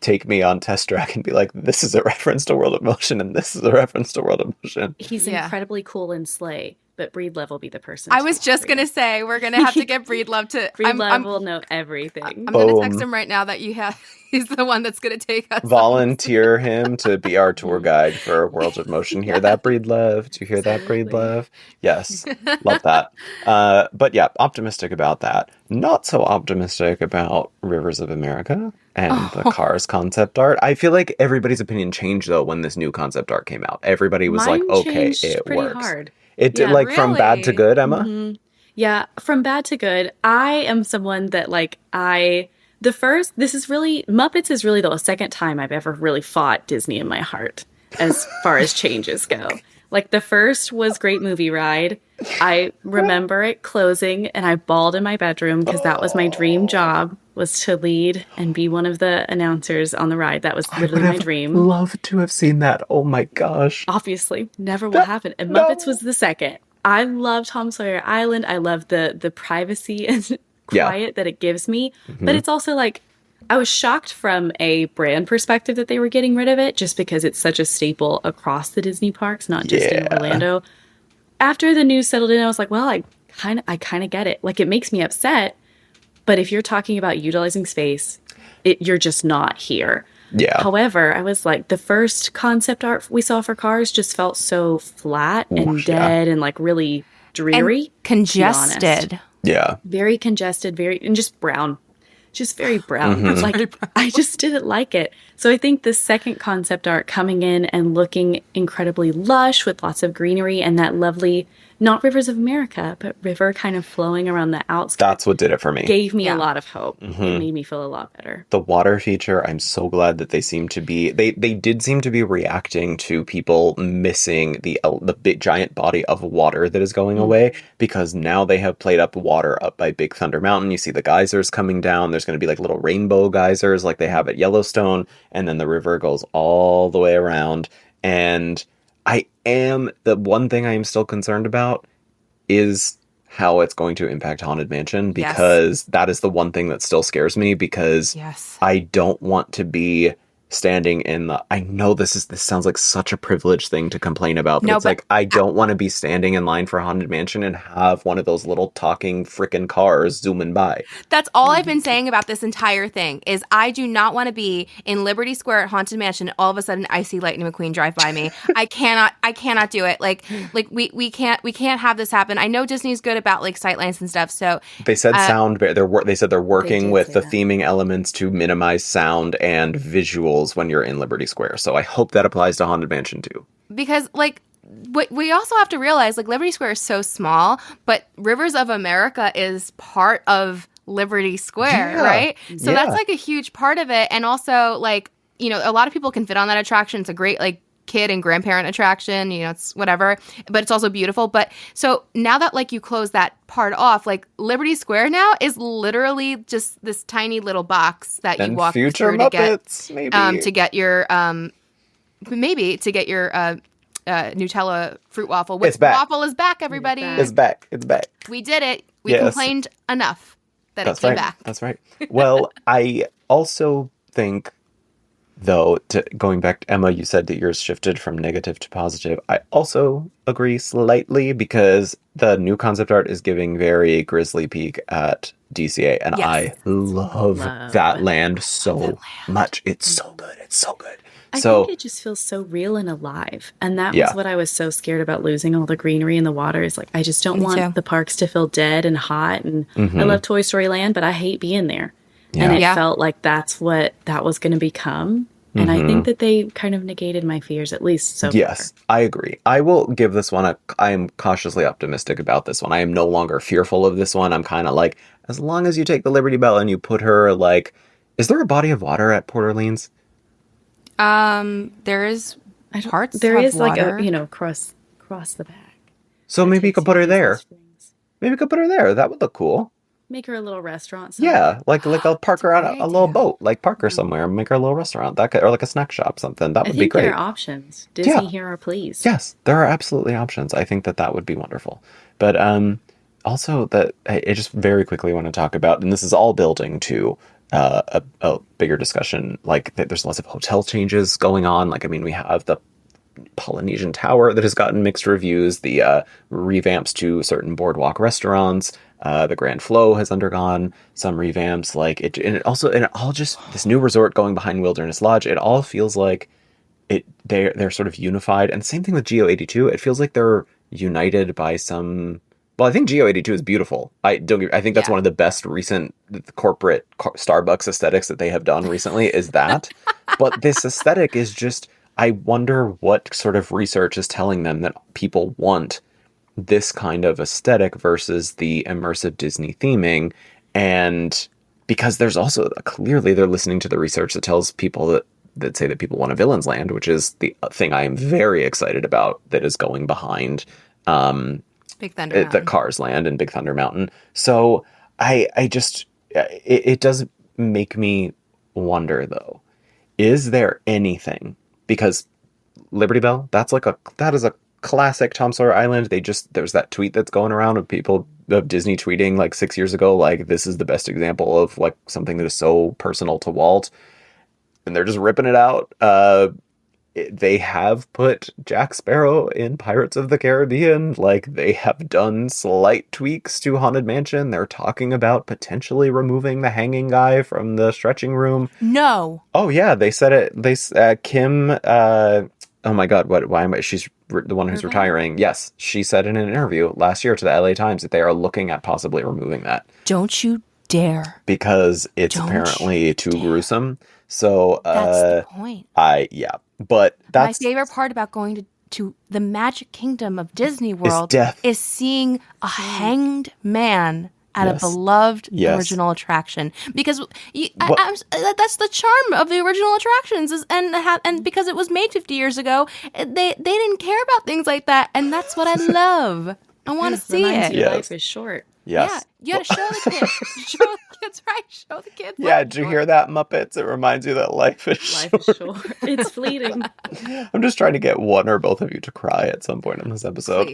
take me on test track and be like, this is a reference to World of Motion and this is a reference to World of Motion. He's incredibly cool in Slay, but Breedlove will be the person. I was just going to say, we're going to have to get Breedlove to... Breedlove will know everything. I'm going to text him right now that he's the one that's going to take us. Volunteer him to be our tour guide for World of Motion. Hear that, Breedlove? Do you hear that, Breedlove? Yes. Love that. But yeah, optimistic about that. Not so optimistic about Rivers of America and the Cars concept art. I feel like everybody's opinion changed, though, when this new concept art came out. Everybody was like, okay, it works. Hard. It did, like, from bad to good, Emma? Mm-hmm. Yeah, from bad to good. I am someone that, like, Muppets is really the second time I've ever really fought Disney in my heart as far as changes go. Like, the first was Great Movie Ride. I remember it closing and I bawled in my bedroom because that was my dream job, was to lead and be one of the announcers on the ride. That was literally my dream. Love to have seen that. Oh my gosh. Obviously, never will happen. And Muppets was the second. I love Tom Sawyer Island. I love the privacy and quiet that it gives me. Mm-hmm. But it's also like, I was shocked from a brand perspective that they were getting rid of it just because it's such a staple across the Disney parks, not just in Orlando. After the news settled in, I was like, well, I kind of get it. Like, it makes me upset. But if you're talking about utilizing space, you're just not here. Yeah. However, I was like, the first concept art we saw for Cars just felt so flat and dead and like really dreary. And congested. Yeah. Very congested, and just brown. Just very brown. Mm-hmm. Like, I just didn't like it. So I think the second concept art coming in and looking incredibly lush with lots of greenery and that lovely, not Rivers of America, but river kind of flowing around the outskirts. That's what did it for me. Gave me a lot of hope. Mm-hmm. It made me feel a lot better. The water feature, I'm so glad that they seem to be, they did seem to be reacting to people missing the big giant body of water that is going away, because now they have played up water up by Big Thunder Mountain. You see the geysers coming down. There's going to be like little rainbow geysers like they have at Yellowstone. And then the river goes all the way around. And the one thing I am still concerned about is how it's going to impact Haunted Mansion, because that is the one thing that still scares me, because I don't want to be standing in I know this sounds like such a privileged thing to complain about, but I don't want to be standing in line for Haunted Mansion and have one of those little talking frickin' cars zooming by. That's all I've been saying about this entire thing, is I do not want to be in Liberty Square at Haunted Mansion and all of a sudden I see Lightning McQueen drive by me. I cannot do it. Like we can't have this happen. I know Disney's good about like sightlines and stuff, so they said they said they're working with the theming elements to minimize sound and visuals when you're in Liberty Square. So I hope that applies to Haunted Mansion too. Because like we also have to realize like Liberty Square is so small, but Rivers of America is part of Liberty Square, right? So that's like a huge part of it. And also like, you know, a lot of people can fit on that attraction. It's a great like kid and grandparent attraction, you know, it's whatever, but it's also beautiful. But so now that like you close that part off, like Liberty Square now is literally just this tiny little box that you walk through Muppets, to get your Nutella fruit waffle. Which waffle is back, everybody. It's back. We did it. We complained enough that it came back. That's right. Well, I also think, though, going back to Emma, you said that yours shifted from negative to positive. I also agree slightly, because the new concept art is giving very Grizzly Peak at DCA, and I love that land so much. It's so good. It's so good. I think it just feels so real and alive. And that was what I was so scared about losing, all the greenery and the water. Is like, I just don't want the parks to feel dead and hot. And I love Toy Story Land, but I hate being there. Yeah. And it felt like that's what that was going to become. And I think that they kind of negated my fears, at least so far. Yes, I agree. I will give this one I am cautiously optimistic about this one. I am no longer fearful of this one. I'm kind of like, as long as you take the Liberty Bell and you put her like, is there a body of water at Port Orleans? There is parts. There is water. like a, cross the back. So maybe you could put her there. Maybe you could put her there. That would look cool. Make her a little restaurant somewhere. Yeah, like I'll park her on a little idea. boat, like park her somewhere and make her a little restaurant. That could, or like a snack shop, something. That I would be think great. there are options. Disney, Yeah. hear our pleas. Yes, there are absolutely options. I think that would be wonderful. But also that I just very quickly want to talk about, and this is all building to a bigger discussion. Like there's lots of hotel changes going on. Like, I mean, we have the Polynesian Tower that has gotten mixed reviews, the revamps to certain boardwalk restaurants. The Grand Flow has undergone some revamps. Like and it all just this new resort going behind Wilderness Lodge. It all feels like they're sort of unified. And same thing with Geo 82. It feels like they're united by some. Well, I think Geo 82 is beautiful. I think that's one of the best recent corporate Starbucks aesthetics that they have done recently is that. But this aesthetic is just, I wonder what sort of research is telling them that people want this kind of aesthetic versus the immersive Disney theming. And because there's also clearly they're listening to the research that tells people that say that people want a Villain's Land, which is the thing I am very excited about that is going behind Big Thunder Mountain. the Cars Land and Big Thunder Mountain. So I just, it does make me wonder though, is there anything, because Liberty Bell, that is a classic Tom Sawyer Island. There's that tweet that's going around of Disney tweeting like 6 years ago, like this is the best example of like something that is so personal to Walt, and they're just ripping it out. They have put Jack Sparrow in Pirates of the Caribbean. Like, they have done slight tweaks to Haunted Mansion. They're talking about potentially removing the hanging guy from the stretching room. No. Oh yeah, they said it. Kim. Oh my God, why am I? She's the one who's retiring. Yes, she said in an interview last year to the LA Times that they are looking at possibly removing that. Don't you dare. Because it's apparently too gruesome. So that's the point. But that's my favorite part about going to the Magic Kingdom of Disney World is seeing a hanged man at a beloved original attraction, because that's the charm of the original attractions and because it was made 50 years ago, they didn't care about things like that, and that's what I love. I want to see it. Life is short. Yes. Yeah, you gotta show the kids. Show the kids, right? Show the kids. Yeah, did you hear that, Muppets? It reminds you that life is short. It's fleeting. I'm just trying to get one or both of you to cry at some point in this episode.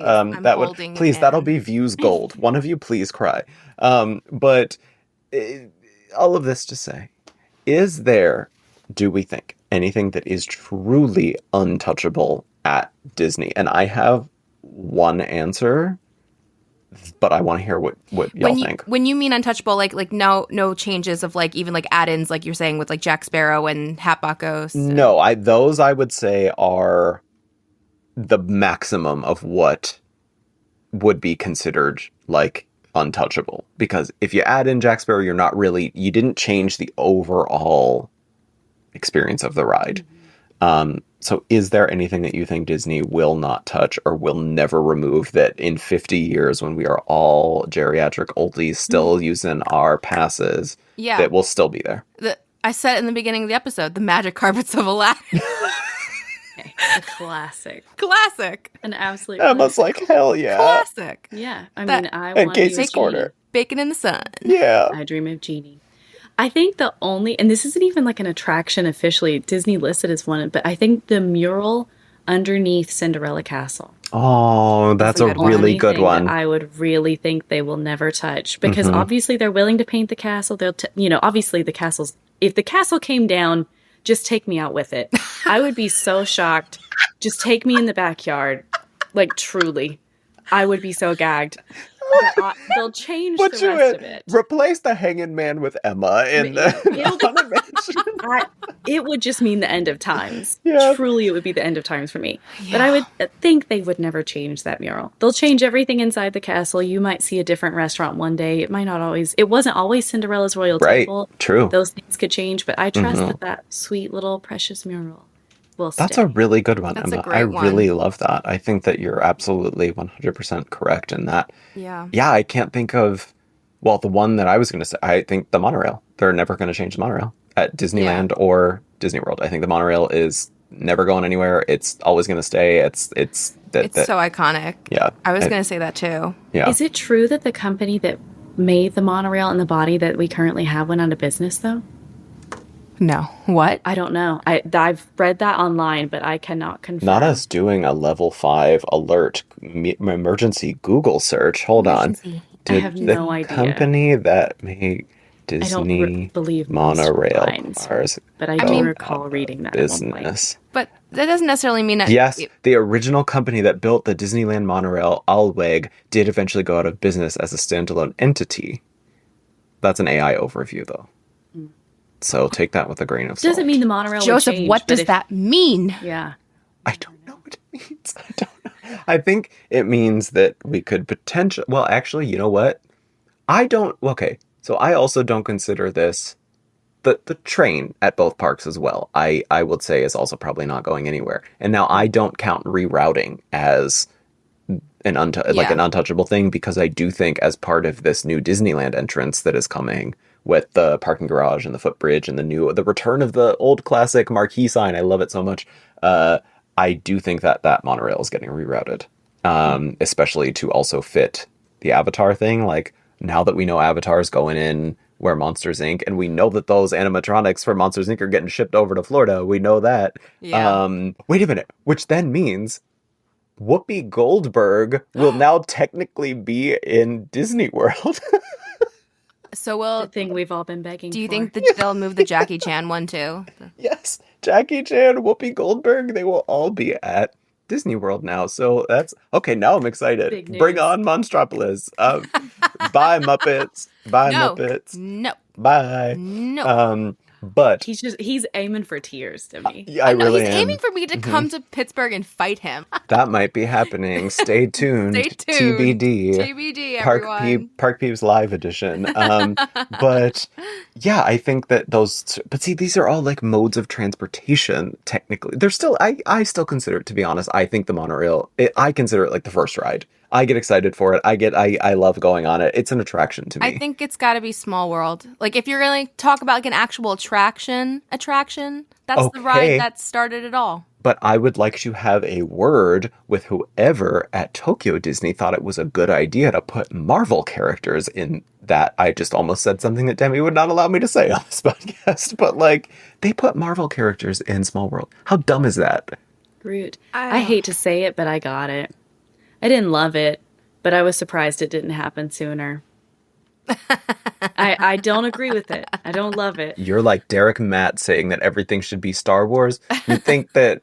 Please, that'll be views gold. One of you, please cry. But all of this to say, is there, do we think, anything that is truly untouchable at Disney? And I have one answer, but I want to hear what y'all think. When you mean untouchable, like no changes of like even like add-ins, like you're saying with like Jack Sparrow and Hatbox. No, those I would say are the maximum of what would be considered like untouchable. Because if you add in Jack Sparrow, you didn't change the overall experience of the ride. So is there anything that you think Disney will not touch or will never remove that in 50 years when we are all geriatric oldies still using our passes, that will still be there? I said it in the beginning of the episode, the magic carpets of Aladdin. A classic. An absolute Emma's like, hell yeah. Classic. Yeah. I mean, I and want to Casey's Corner. Bacon in the sun. Yeah. I dream of Genie. I think the only, and this isn't even like an attraction officially, Disney listed as one, but I think the mural underneath Cinderella Castle. Oh, that's a really good one. I would really think they will never touch, because obviously they're willing to paint the castle. They'll, obviously the castle's, if the castle came down, just take me out with it. I would be so shocked. Just take me in the backyard. Like, truly. I would be so gagged. They'll change the rest of it. Replace the hanging man with Emma in the it would just mean the end of times. Yeah. Truly, it would be the end of times for me. Yeah. But I would think they would never change that mural. They'll change everything inside the castle. You might see a different restaurant one day. It might not always. It wasn't always Cinderella's Royal Temple. True. Those things could change, but I trust that sweet little precious mural will stay. That's a really good one, That's Emma. a great one. Really love that. I think that you're absolutely 100% correct in that. Yeah. Yeah, I can't think of, well, the one that I was going to say, I think the monorail. They're never going to change the monorail at Disneyland or Disney World. I think the monorail is never going anywhere. It's always going to stay. It's so iconic. Yeah. I was going to say that too. Yeah. Is it true that the company that made the monorail in the body that we currently have went out of business, though? No. What? I don't know. I've read that online, but I cannot confirm. Not us doing a level 5 alert emergency Google search. Hold on. I have no idea. The company that made Disney believe monorail cars, but I do recall reading that business. But that doesn't necessarily mean that. Yes, the original company that built the Disneyland monorail, AllEars, did eventually go out of business as a standalone entity. That's an AI overview, though. So take that with a grain of salt. Doesn't mean the monorail Joseph, would change, what does that mean? Yeah. I don't know what it means. I don't know. I think it means that we could potentially... Well, actually, you know what? Okay, so I also don't consider this... The train at both parks as well, I would say is also probably not going anywhere. And now I don't count rerouting as an untouchable thing, because I do think as part of this new Disneyland entrance that is coming... with the parking garage and the footbridge and the return of the old classic marquee sign. I love it so much. I do think that monorail is getting rerouted, especially to also fit the Avatar thing. Like, now that we know Avatar is going in where Monsters, Inc., and we know that those animatronics for Monsters, Inc. are getting shipped over to Florida. We know that. Yeah. Wait a minute. Which then means Whoopi Goldberg will now technically be in Disney World. So the thing we've all been begging for. Do you think that they'll move the Jackie Chan one too? Yes, Jackie Chan, Whoopi Goldberg, they will all be at Disney World now. So that's okay. Now I'm excited. Bring on Monstropolis. Bye Muppets. Bye Muppets. No. Bye. No. But he's aiming for tears, Demi. Yeah, I really am. He's aiming for me to come to Pittsburgh and fight him. That might be happening. Stay tuned. Stay tuned. TBD, everyone. Park Peeps Live Edition. But yeah, I think that but see, these are all like modes of transportation, technically. They're still, I still consider it, to be honest, I think the monorail, I consider it like the first ride. I get excited for it. I love going on it. It's an attraction to me. I think it's got to be Small World. Like, if you're going to talk about like an actual attraction, that's the ride that started it all. But I would like to have a word with whoever at Tokyo Disney thought it was a good idea to put Marvel characters in that. I just almost said something that Demi would not allow me to say on this podcast. But, like, they put Marvel characters in Small World. How dumb is that? Groot. I hate to say it, but I got it. I didn't love it, but I was surprised it didn't happen sooner. I don't agree with it. I don't love it. You're like Derek Matt saying that everything should be Star Wars. You think that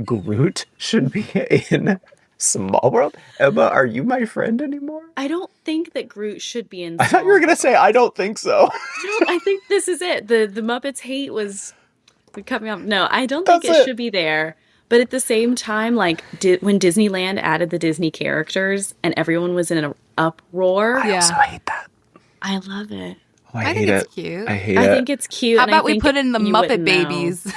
Groot should be in Small World? Emma, are you my friend anymore? I don't think that Groot should be in I thought you were going to say, I don't think so. No, I think this is it. The Muppets hate was cut me off. No, I don't think it should be there. But at the same time, like, when Disneyland added the Disney characters and everyone was in an uproar. I also hate that. I love it. Oh, I hate think it. it's cute. I hate it. I think it's cute. How about we put in the Muppet Babies?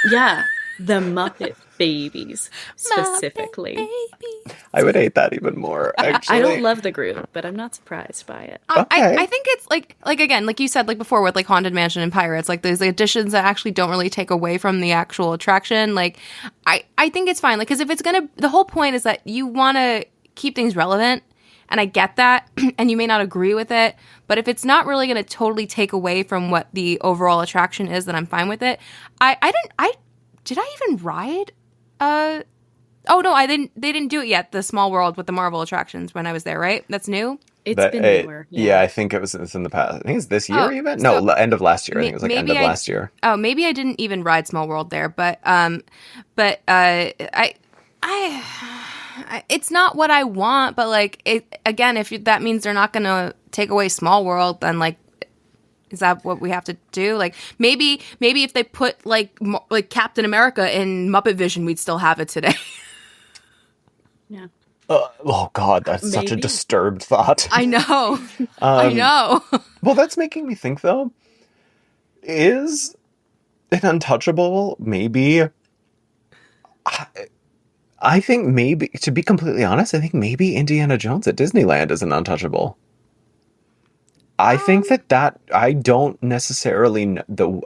Yeah, the Muppet Babies, specifically. Muppet Babies. I would hate that even more, actually. I don't love the Groot, but I'm not surprised by it. Okay. I think it's like again, like you said, like before with like Haunted Mansion and Pirates, like there's additions that actually don't really take away from the actual attraction. Like, I think it's fine. Like, because if it's the whole point is that you want to keep things relevant. And I get that, and you may not agree with it, but if it's not really going to totally take away from what the overall attraction is, then I'm fine with it. Did I even ride? Oh no, I didn't. They didn't do it yet. The Small World with the Marvel attractions when I was there, right? That's new. It's been newer. Yeah, I think it's in the past. I think it's this year even. No, end of last year. I think it was like end of last year. Oh, maybe I didn't even ride Small World there, but it's not what I want, but like again, if that means they're not going to take away Small World, then like, is that what we have to do? Like maybe if they put like Captain America in MuppetVision, we'd still have it today. Yeah. Oh God, that's such a disturbed thought. I know. I know. Well, that's making me think though. Is an untouchable maybe? I think maybe, to be completely honest, I think maybe Indiana Jones at Disneyland is an untouchable. I think that I don't necessarily know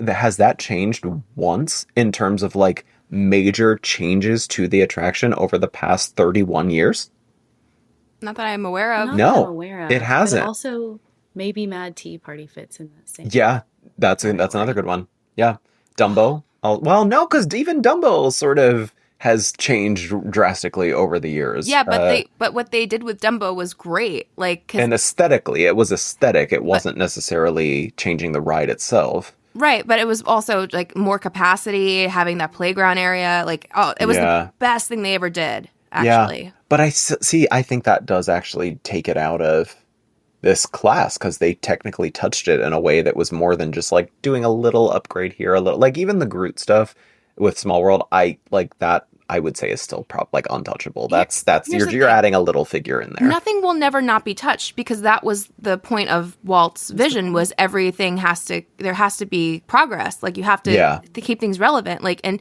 has that changed once in terms of like major changes to the attraction over the past 31 years. Not that I'm aware of. Not No, that I'm aware of. it hasn't. But also, maybe Mad Tea Party fits in that same. Yeah, that's another good one. Yeah. Dumbo. Well, no, because even Dumbo sort of has changed drastically over the years. Yeah, but what they did with Dumbo was great. Like, and aesthetically, it was aesthetic. It wasn't necessarily changing the ride itself. Right, but it was also like more capacity, having that playground area. Like, it was the best thing they ever did, actually. Yeah, but I think that does actually take it out of this class, because they technically touched it in a way that was more than just like doing a little upgrade here, a little, like even the Groot stuff with Small World, I like that. I would say is still like untouchable. That's you're adding a little figure in there. Nothing will never not be touched, because that was the point of Walt's vision, was everything there has to be progress. Like, you have to keep things relevant. Like, and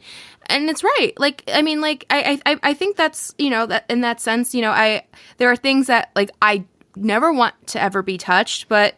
it's right. Like, I mean, like, I think that's, that in that sense, there are things that like I never want to ever be touched, but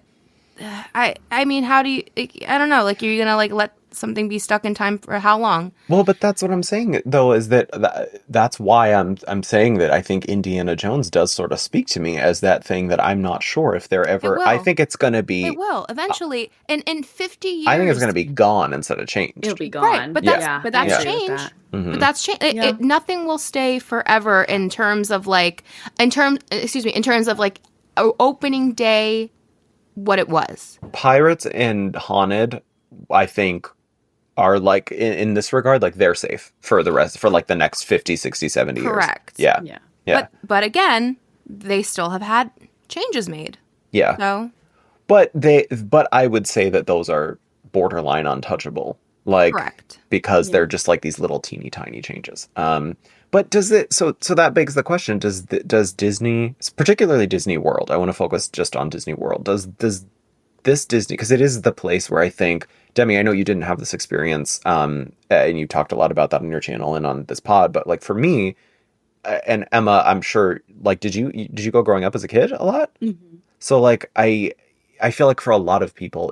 I mean, how do you, I don't know, like, you're gonna like let something be stuck in time for how long? Well, but that's what I'm saying though, is that's why I'm saying that I think Indiana Jones does sort of speak to me as that thing that I'm not sure if they're ever, I think it's going to be, it will eventually in 50 years. I think it's going to be gone instead of changed. It'll be gone. Right, but that's change. Mm-hmm. But that's change. Nothing will stay forever in terms of like, in terms of like opening day, what it was. Pirates and Haunted, I think, are like in this regard, like they're safe for the rest, for like the next 50, 60, 70 years. Correct. Yeah. But again, they still have had changes made. Yeah. So. But I would say that those are borderline untouchable. Like, correct. Because they're just like these little teeny tiny changes. But does it, so that begs the question, does Disney, particularly Disney World, I want to focus just on Disney World, does this Disney, because it is the place where I think, Demi, I know you didn't have this experience, and you talked a lot about that on your channel and on this pod, but like for me, and Emma, I'm sure, like, did you go growing up as a kid a lot? Mm-hmm. So like, I feel like for a lot of people,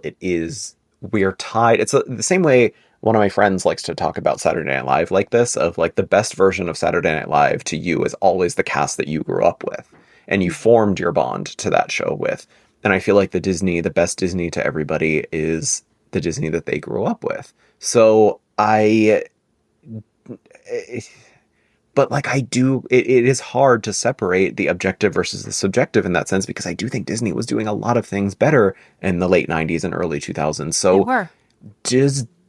we're tied. It's the same way one of my friends likes to talk about Saturday Night Live like this, of like the best version of Saturday Night Live to you is always the cast that you grew up with and you formed your bond to that show with. And I feel like the best Disney to everybody is the Disney that they grew up with. So it is hard to separate the objective versus the subjective in that sense, because I do think Disney was doing a lot of things better in the late 90s and early 2000s. So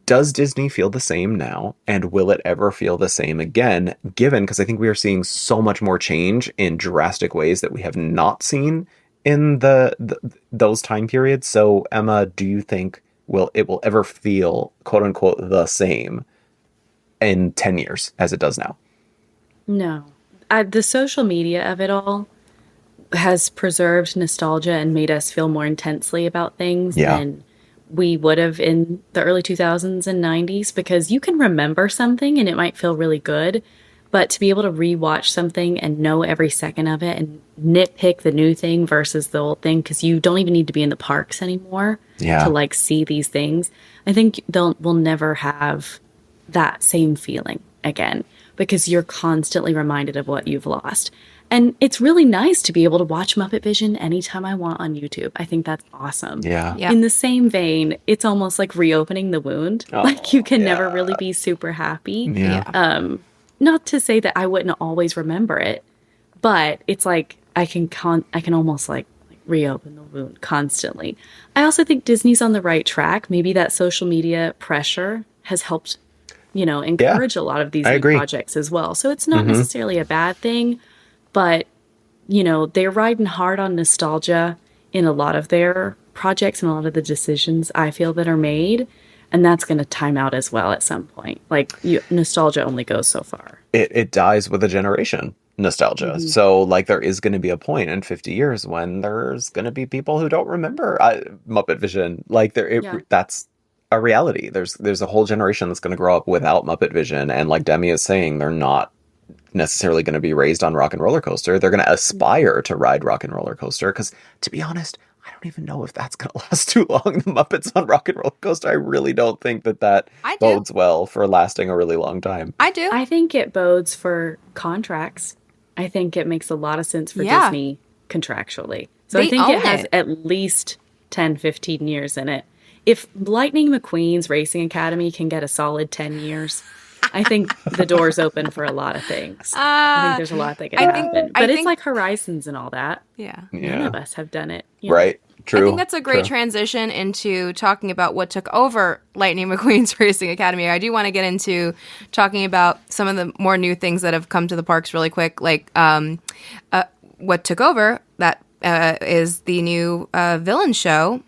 does Disney feel the same now? And will it ever feel the same again? Because I think we are seeing so much more change in drastic ways that we have not seen in those time periods. So Emma, do you think it will ever feel quote unquote the same in 10 years as it does now? No. The social media of it all has preserved nostalgia and made us feel more intensely about things than we would have in the early 2000s and 90s, because you can remember something and it might feel really good, but to be able to rewatch something and know every second of it and nitpick the new thing versus the old thing, because you don't even need to be in the parks anymore to like see these things. I think we'll never have that same feeling again, because you're constantly reminded of what you've lost. And it's really nice to be able to watch MuppetVision anytime I want on YouTube. I think that's awesome. Yeah. In the same vein, it's almost like reopening the wound. Like you can never really be super happy. Yeah. Not to say that I wouldn't always remember it, but it's like I can almost like reopen the wound constantly. I also think Disney's on the right track. Maybe that social media pressure has helped, encourage a lot of these new projects as well. So it's not necessarily a bad thing, but they're riding hard on nostalgia in a lot of their projects and a lot of the decisions I feel that are made. And that's going to time out as well at some point. Like nostalgia only goes so far. It dies with a generation, nostalgia. Mm-hmm. So like there is going to be a point in 50 years when there's going to be people who don't remember MuppetVision. Like that's a reality. There's a whole generation that's going to grow up without MuppetVision. And like Demi is saying, they're not necessarily going to be raised on Rock and Roller Coaster. They're going to aspire to ride Rock and Roller Coaster. Because to be honest, I don't even know if that's going to last too long. The Muppets on Rock and Roller Coaster, I really don't think that bodes well for lasting a really long time. I do. I think it bodes for contracts. I think it makes a lot of sense for Disney contractually. So They I think own it has it. at least 10, 15 years in it. If Lightning McQueen's Racing Academy can get a solid 10 years, I think the door's open for a lot of things. I think there's a lot that can happen. But it's like Horizons and all that. Yeah. None of us have done it. You know? Right. True. I think that's a great transition into talking about what took over Lightning McQueen's Racing Academy. I do want to get into talking about some of the more new things that have come to the parks really quick, like what took over. That is the new villain show,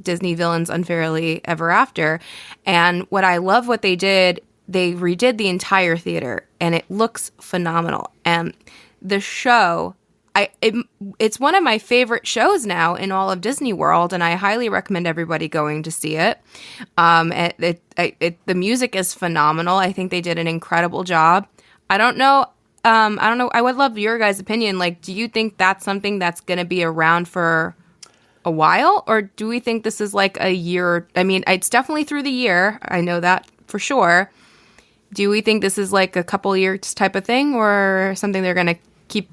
Disney Villains Unfairly Ever After. And what I love what they did, they redid the entire theater, and it looks phenomenal. And the show... it's one of my favorite shows now in all of Disney World, and I highly recommend everybody going to see it. The music is phenomenal. I think they did an incredible job. I don't know. I would love your guys' opinion. Like, do you think that's something that's going to be around for a while, or do we think this is like a year? I mean, it's definitely through the year. I know that for sure. Do we think this is like a couple years type of thing, or something they're going to keep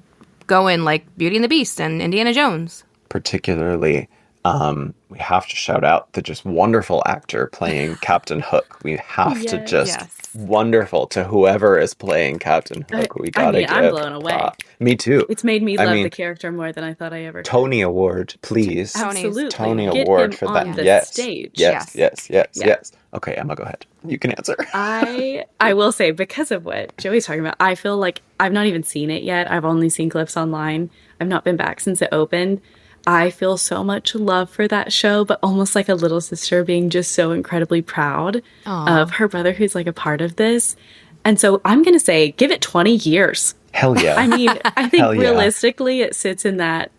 going, like Beauty and the Beast and Indiana Jones? Particularly, we have to shout out the just wonderful actor playing Captain Hook. We have to just wonderful to whoever is playing Captain Hook. We gotta give. I'm blown away. Me too. It's made me love the character more than I thought I ever could. Tony Award, please. Absolutely. Tony Get Award him for on that. the Yes. stage. Yes. Okay, Emma, go ahead. You can answer. I will say, because of what Joey's talking about, I feel like I've not even seen it yet. I've only seen clips online. I've not been back since it opened. I feel so much love for that show, but almost like a little sister being just so incredibly proud of her brother who's like a part of this. And so I'm going to say, give it 20 years. Hell yeah. I mean, I think realistically it sits in that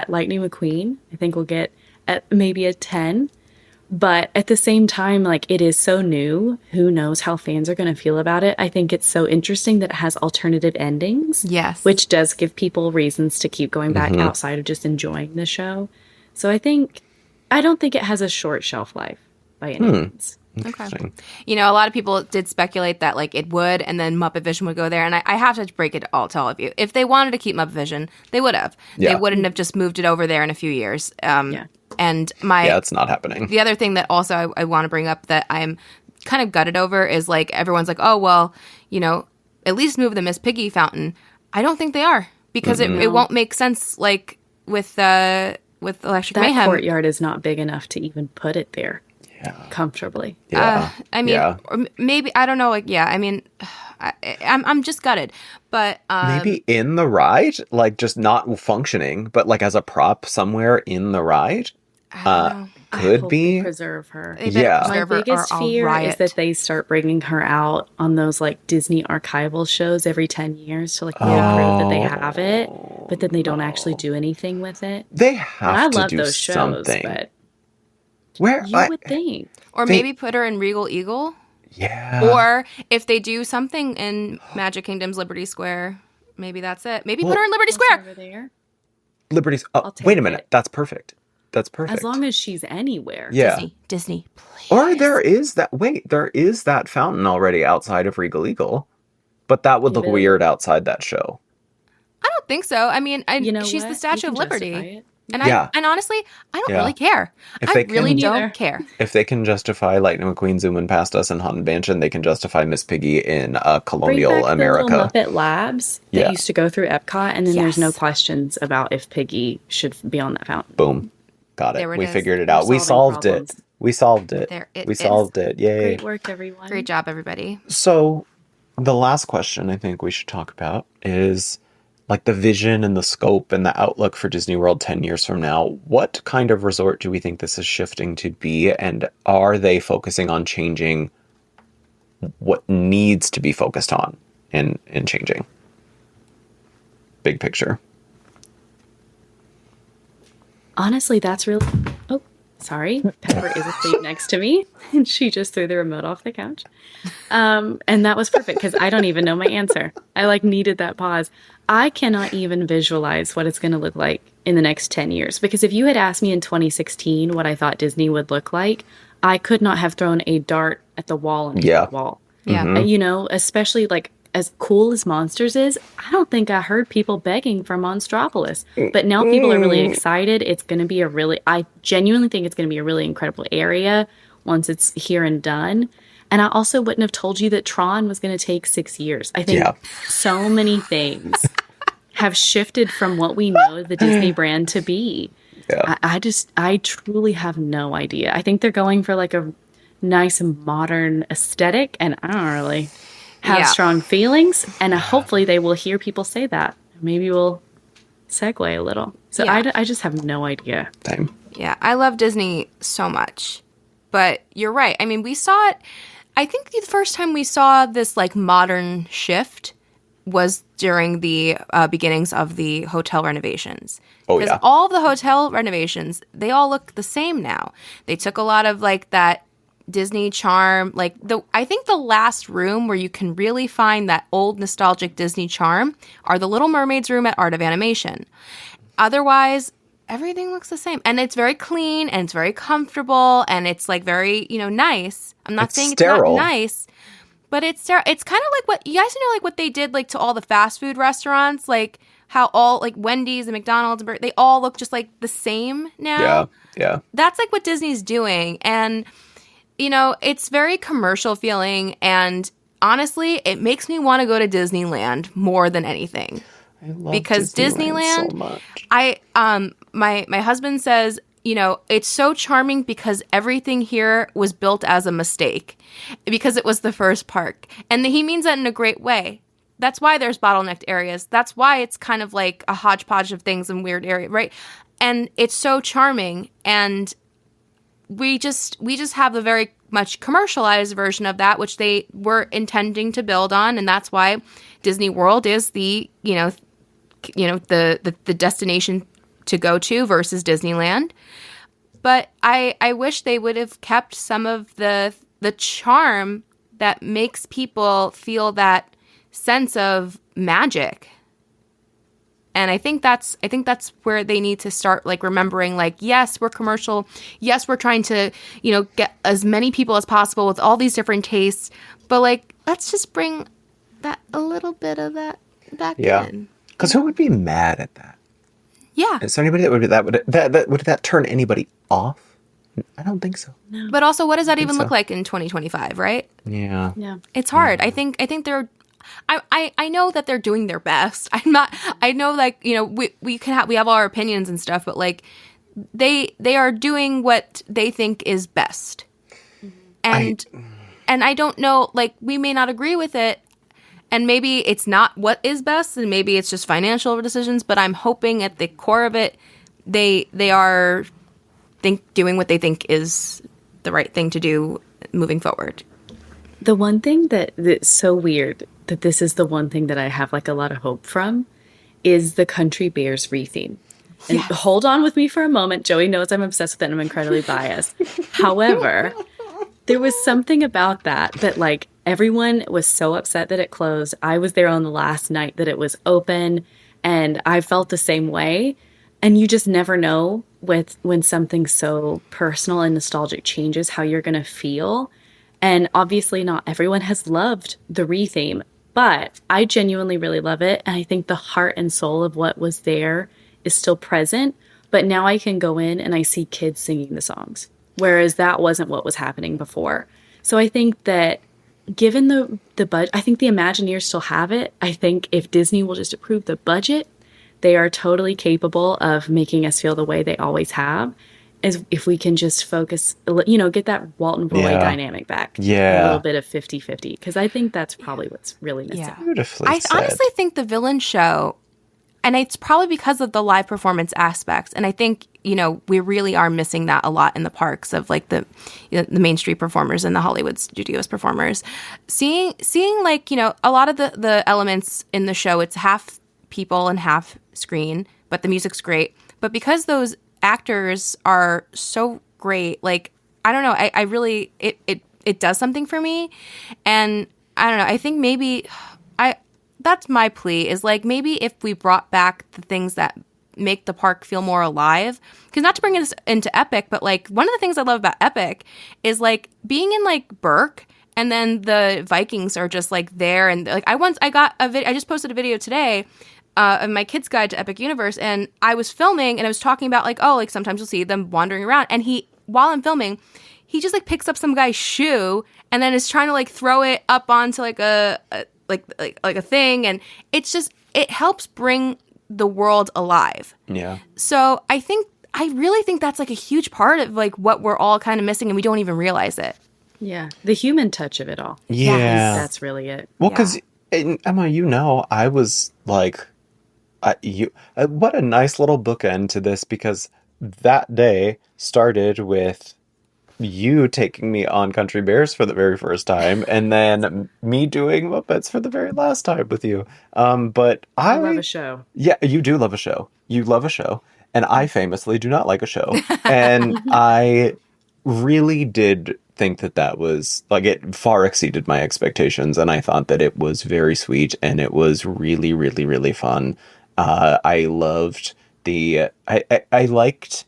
Lightning McQueen. I think we'll get at maybe a 10. But at the same time, like, it is so new. Who knows how fans are going to feel about it? I think it's so interesting that it has alternative endings. Yes. Which does give people reasons to keep going back outside of just enjoying the show. So I don't think it has a short shelf life by any means. Okay. You know, a lot of people did speculate that, like, it would, and then MuppetVision would go there. And I have to break it all to all of you. If they wanted to keep MuppetVision, they would have. Yeah. They wouldn't have just moved it over there in a few years. And it's not happening. The other thing that also I want to bring up that I'm kind of gutted over is, like, everyone's like, oh, well, you know, at least move the Miss Piggy fountain. I don't think they are, because it won't make sense, like, with Electric Mayhem. That courtyard is not big enough to even put it there comfortably. Yeah. I mean, or maybe, I don't know, like, I mean, I'm just gutted. But maybe in the ride, like, just not functioning, but like as a prop somewhere in the ride. Could be. Preserve her. My biggest fear is that they start bringing her out on those, like, Disney archival shows every 10 years to, like, prove that they have it, but then they don't actually do anything with it. They have I to love do those shows, something. but where you would think. Or maybe put her in Regal Eagle. Yeah. Or if they do something in Magic Kingdom's Liberty Square, maybe that's it. Maybe put her in Liberty Square. Over there. Liberty's. Oh, wait a minute. That's perfect. That's perfect. As long as she's anywhere. Yeah. Disney, please. Or there is that fountain already outside of Regal Eagle, but that would look weird outside that show. I don't think so. I mean, she's the Statue of Liberty. And and honestly, I don't really care. I really don't care. If they can justify Lightning McQueen zooming past us in Haunted Mansion, they can justify Miss Piggy in colonial Bring back America. The little Muppet Labs that used to go through Epcot, and then there's no questions about if Piggy should be on that fountain. Boom. Got it. We figured it out. We solved it. We solved it. We solved it. Yay. Great work, everyone. Great job, everybody. So the last question I think we should talk about is, like, the vision and the scope and the outlook for Disney World 10 years from now. What kind of resort do we think this is shifting to be? And are they focusing on changing what needs to be focused on and changing? Big picture. Honestly, that's really... Oh, sorry. Pepper is asleep next to me, and she just threw the remote off the couch. And that was perfect, because I don't even know my answer. I, needed that pause. I cannot even visualize what it's going to look like in the next 10 years. Because if you had asked me in 2016 what I thought Disney would look like, I could not have thrown a dart at the wall and hit the wall. Yeah. Especially, as cool as Monsters is, I don't think I heard people begging for Monstropolis. But now people are really excited. It's going to be I genuinely think it's going to be a really incredible area once it's here and done. And I also wouldn't have told you that Tron was going to take 6 years. I think so many things have shifted from what we know the Disney brand to be. Yeah. I truly have no idea. I think they're going for like a nice and modern aesthetic, and I don't really have strong feelings. And hopefully they will hear people say that. Maybe we'll segue a little. So I just have no idea. Same. Yeah, I love Disney so much. But you're right. I mean, we saw it. I think the first time we saw this like modern shift was during the beginnings of the hotel renovations. Because all of the hotel renovations, they all look the same now. They took a lot of like that Disney charm. Like I think the last room where you can really find that old nostalgic Disney charm are the Little Mermaid's room at Art of Animation. Otherwise, everything looks the same. And it's very clean and it's very comfortable and it's like very, nice. I'm not saying sterile. It's not nice, but it's kind of like what you guys know, like what they did like to all the fast food restaurants, like how all like Wendy's and McDonald's, they all look just like the same now. Yeah. That's like what Disney's doing. And, it's very commercial feeling. And honestly, it makes me want to go to Disneyland more than anything. I love because Disneyland so much. My husband says, it's so charming because everything here was built as a mistake because it was the first park. And he means that in a great way. That's why there's bottlenecked areas. That's why it's kind of like a hodgepodge of things in weird areas, right? And it's so charming. And we just have a very much commercialized version of that, which they were intending to build on. And that's why Disney World is the destination to go to versus Disneyland. But I wish they would have kept some of the charm that makes people feel that sense of magic. And I think that's where they need to start, like, remembering, like, yes, we're commercial. Yes, we're trying to, get as many people as possible with all these different tastes. But, like, let's just bring that a little bit of that back in. Because who would be mad at that? Yeah. Is there anybody that would that turn anybody off? I don't think so. No. But also, what does that even look like in 2025, right? Yeah. It's hard. I think they're. I know that they're doing their best. I know, like, we have our opinions and stuff, but like they are doing what they think is best. And I don't know, like, we may not agree with it, and maybe it's not what is best, and maybe it's just financial decisions, but I'm hoping at the core of it they are doing what they think is the right thing to do moving forward. The one thing that's so weird that this is the one thing that I have like a lot of hope from is the Country Bears retheme. And hold on with me for a moment. Joey knows I'm obsessed with it and I'm incredibly biased. However, there was something about that like everyone was so upset that it closed. I was there on the last night that it was open and I felt the same way. And you just never know when something so personal and nostalgic changes how you're going to feel. And obviously not everyone has loved the retheme, but I genuinely really love it. And I think the heart and soul of what was there is still present. But now I can go in and I see kids singing the songs, whereas that wasn't what was happening before. So I think that given the budget, I think the Imagineers still have it. I think if Disney will just approve the budget, they are totally capable of making us feel the way they always have. Is if we can just focus, get that Walt and Roy dynamic back. Yeah. A little bit of 50-50. Because I think that's probably what's really missing. Yeah. Beautifully said. I honestly think the villain show, and it's probably because of the live performance aspects, and I think, we really are missing that a lot in the parks of like the Main Street performers and the Hollywood Studios performers. Seeing like, a lot of the elements in the show, it's half people and half screen, but the music's great. But because those actors are so great, like, I don't know, I really it does something for me. And I don't know, I think maybe that's my plea, is like maybe if we brought back the things that make the park feel more alive, because not to bring this into Epic, but like one of the things I love about Epic is like being in like Burke And then the Vikings are just like there. And like I just posted a video today of my kid's guide to Epic Universe. And I was filming and I was talking about like, oh, like sometimes you'll see them wandering around. And while I'm filming, he just like picks up some guy's shoe and then is trying to like throw it up onto like a thing. And it's just, it helps bring the world alive. Yeah. So I really think that's like a huge part of like what we're all kind of missing and we don't even realize it. Yeah. The human touch of it all. Yeah. Yes, that's really it. Well, because Emma, I was like, what a nice little bookend to this, because that day started with you taking me on Country Bears for the very first time, and then me doing Muppets for the very last time with you. But I love a show. Yeah, you do love a show. You love a show. And I famously do not like a show. And I really did think that was, like, it far exceeded my expectations. And I thought that it was very sweet, and it was really, really, really fun. I loved I liked...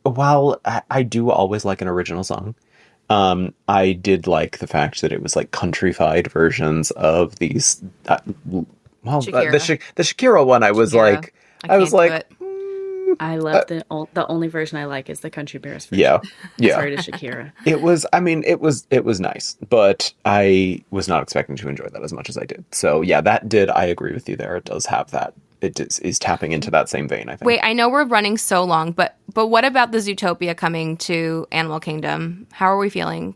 While I do always like an original song, I did like the fact that it was like countrified versions of these. The Shakira one, I was like, I love the only version I like is the Country Bears version. Yeah. Sorry to Shakira. It was nice, but I was not expecting to enjoy that as much as I did. So yeah, I agree with you there. It does have that. It is tapping into that same vein, I think. Wait, I know we're running so long, but what about the Zootopia coming to Animal Kingdom? How are we feeling?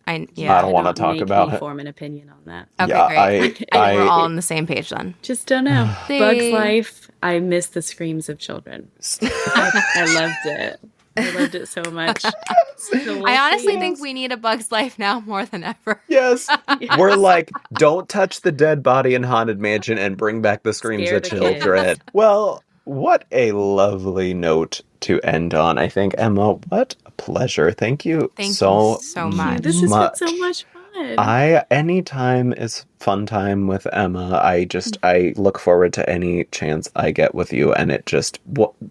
I don't want to talk about it. Form an opinion on that. Okay, great. I think we're all on the same page then. Just don't know. Bugs Life. I miss the screams of children. I loved it. I loved it so much. I honestly think we need a Bug's Life now more than ever. Yes. We're like, don't touch the dead body in Haunted Mansion and bring back the screams of children. Kids. Well, what a lovely note to end on. I think, Emma, what a pleasure. Thank you so much. This has been so much fun. Anytime is fun time with Emma. I look forward to any chance I get with you, and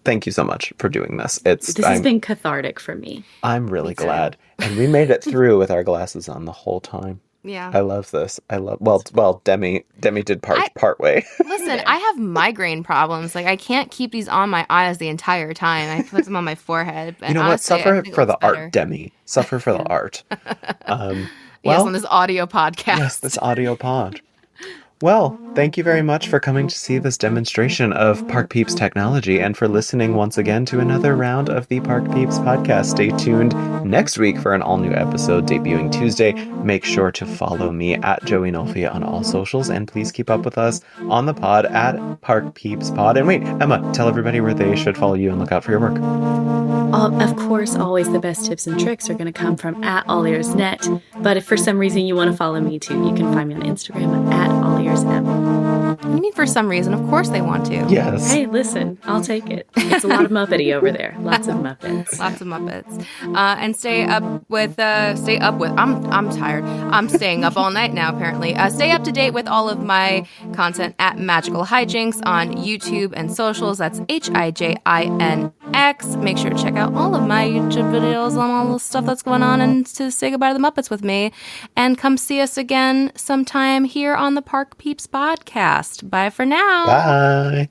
thank you so much for doing this. This has been cathartic for me. I'm really glad. And we made it through with our glasses on the whole time. Yeah. I love this. Demi did part way. Listen, I have migraine problems. Like, I can't keep these on my eyes the entire time. I put them on my forehead. But you know honestly, what? Suffer for the art, Demi. Suffer for the art. Yes, on this audio podcast. Yes, this audio pod. Well, thank you very much for coming to see this demonstration of Park Peeps technology and for listening once again to another round of the Park Peeps podcast. Stay tuned next week for an all-new episode debuting Tuesday. Make sure to follow me at Joey Nolfi on all socials, and please keep up with us on the pod at Park Peeps Pod. And wait, Emma, tell everybody where they should follow you and look out for your work. Of course, always the best tips and tricks are going to come from at AllEarsNet. But if for some reason you want to follow me too, you can find me on Instagram at AllEarsM. You mean for some reason? Of course they want to. Yes. Hey, listen, I'll take it. It's a lot of Muppety over there. Lots of Muppets. Lots of Muppets. And stay up with. I'm tired. I'm staying up all night now. Apparently, stay up to date with all of my content at Magical Hijinks on YouTube and socials. That's HIJINX. Make sure to check out all of my YouTube videos on all the stuff that's going on, and to say goodbye to the Muppets with me. And come see us again sometime here on the Park Peeps Podcast. Bye for now. Bye.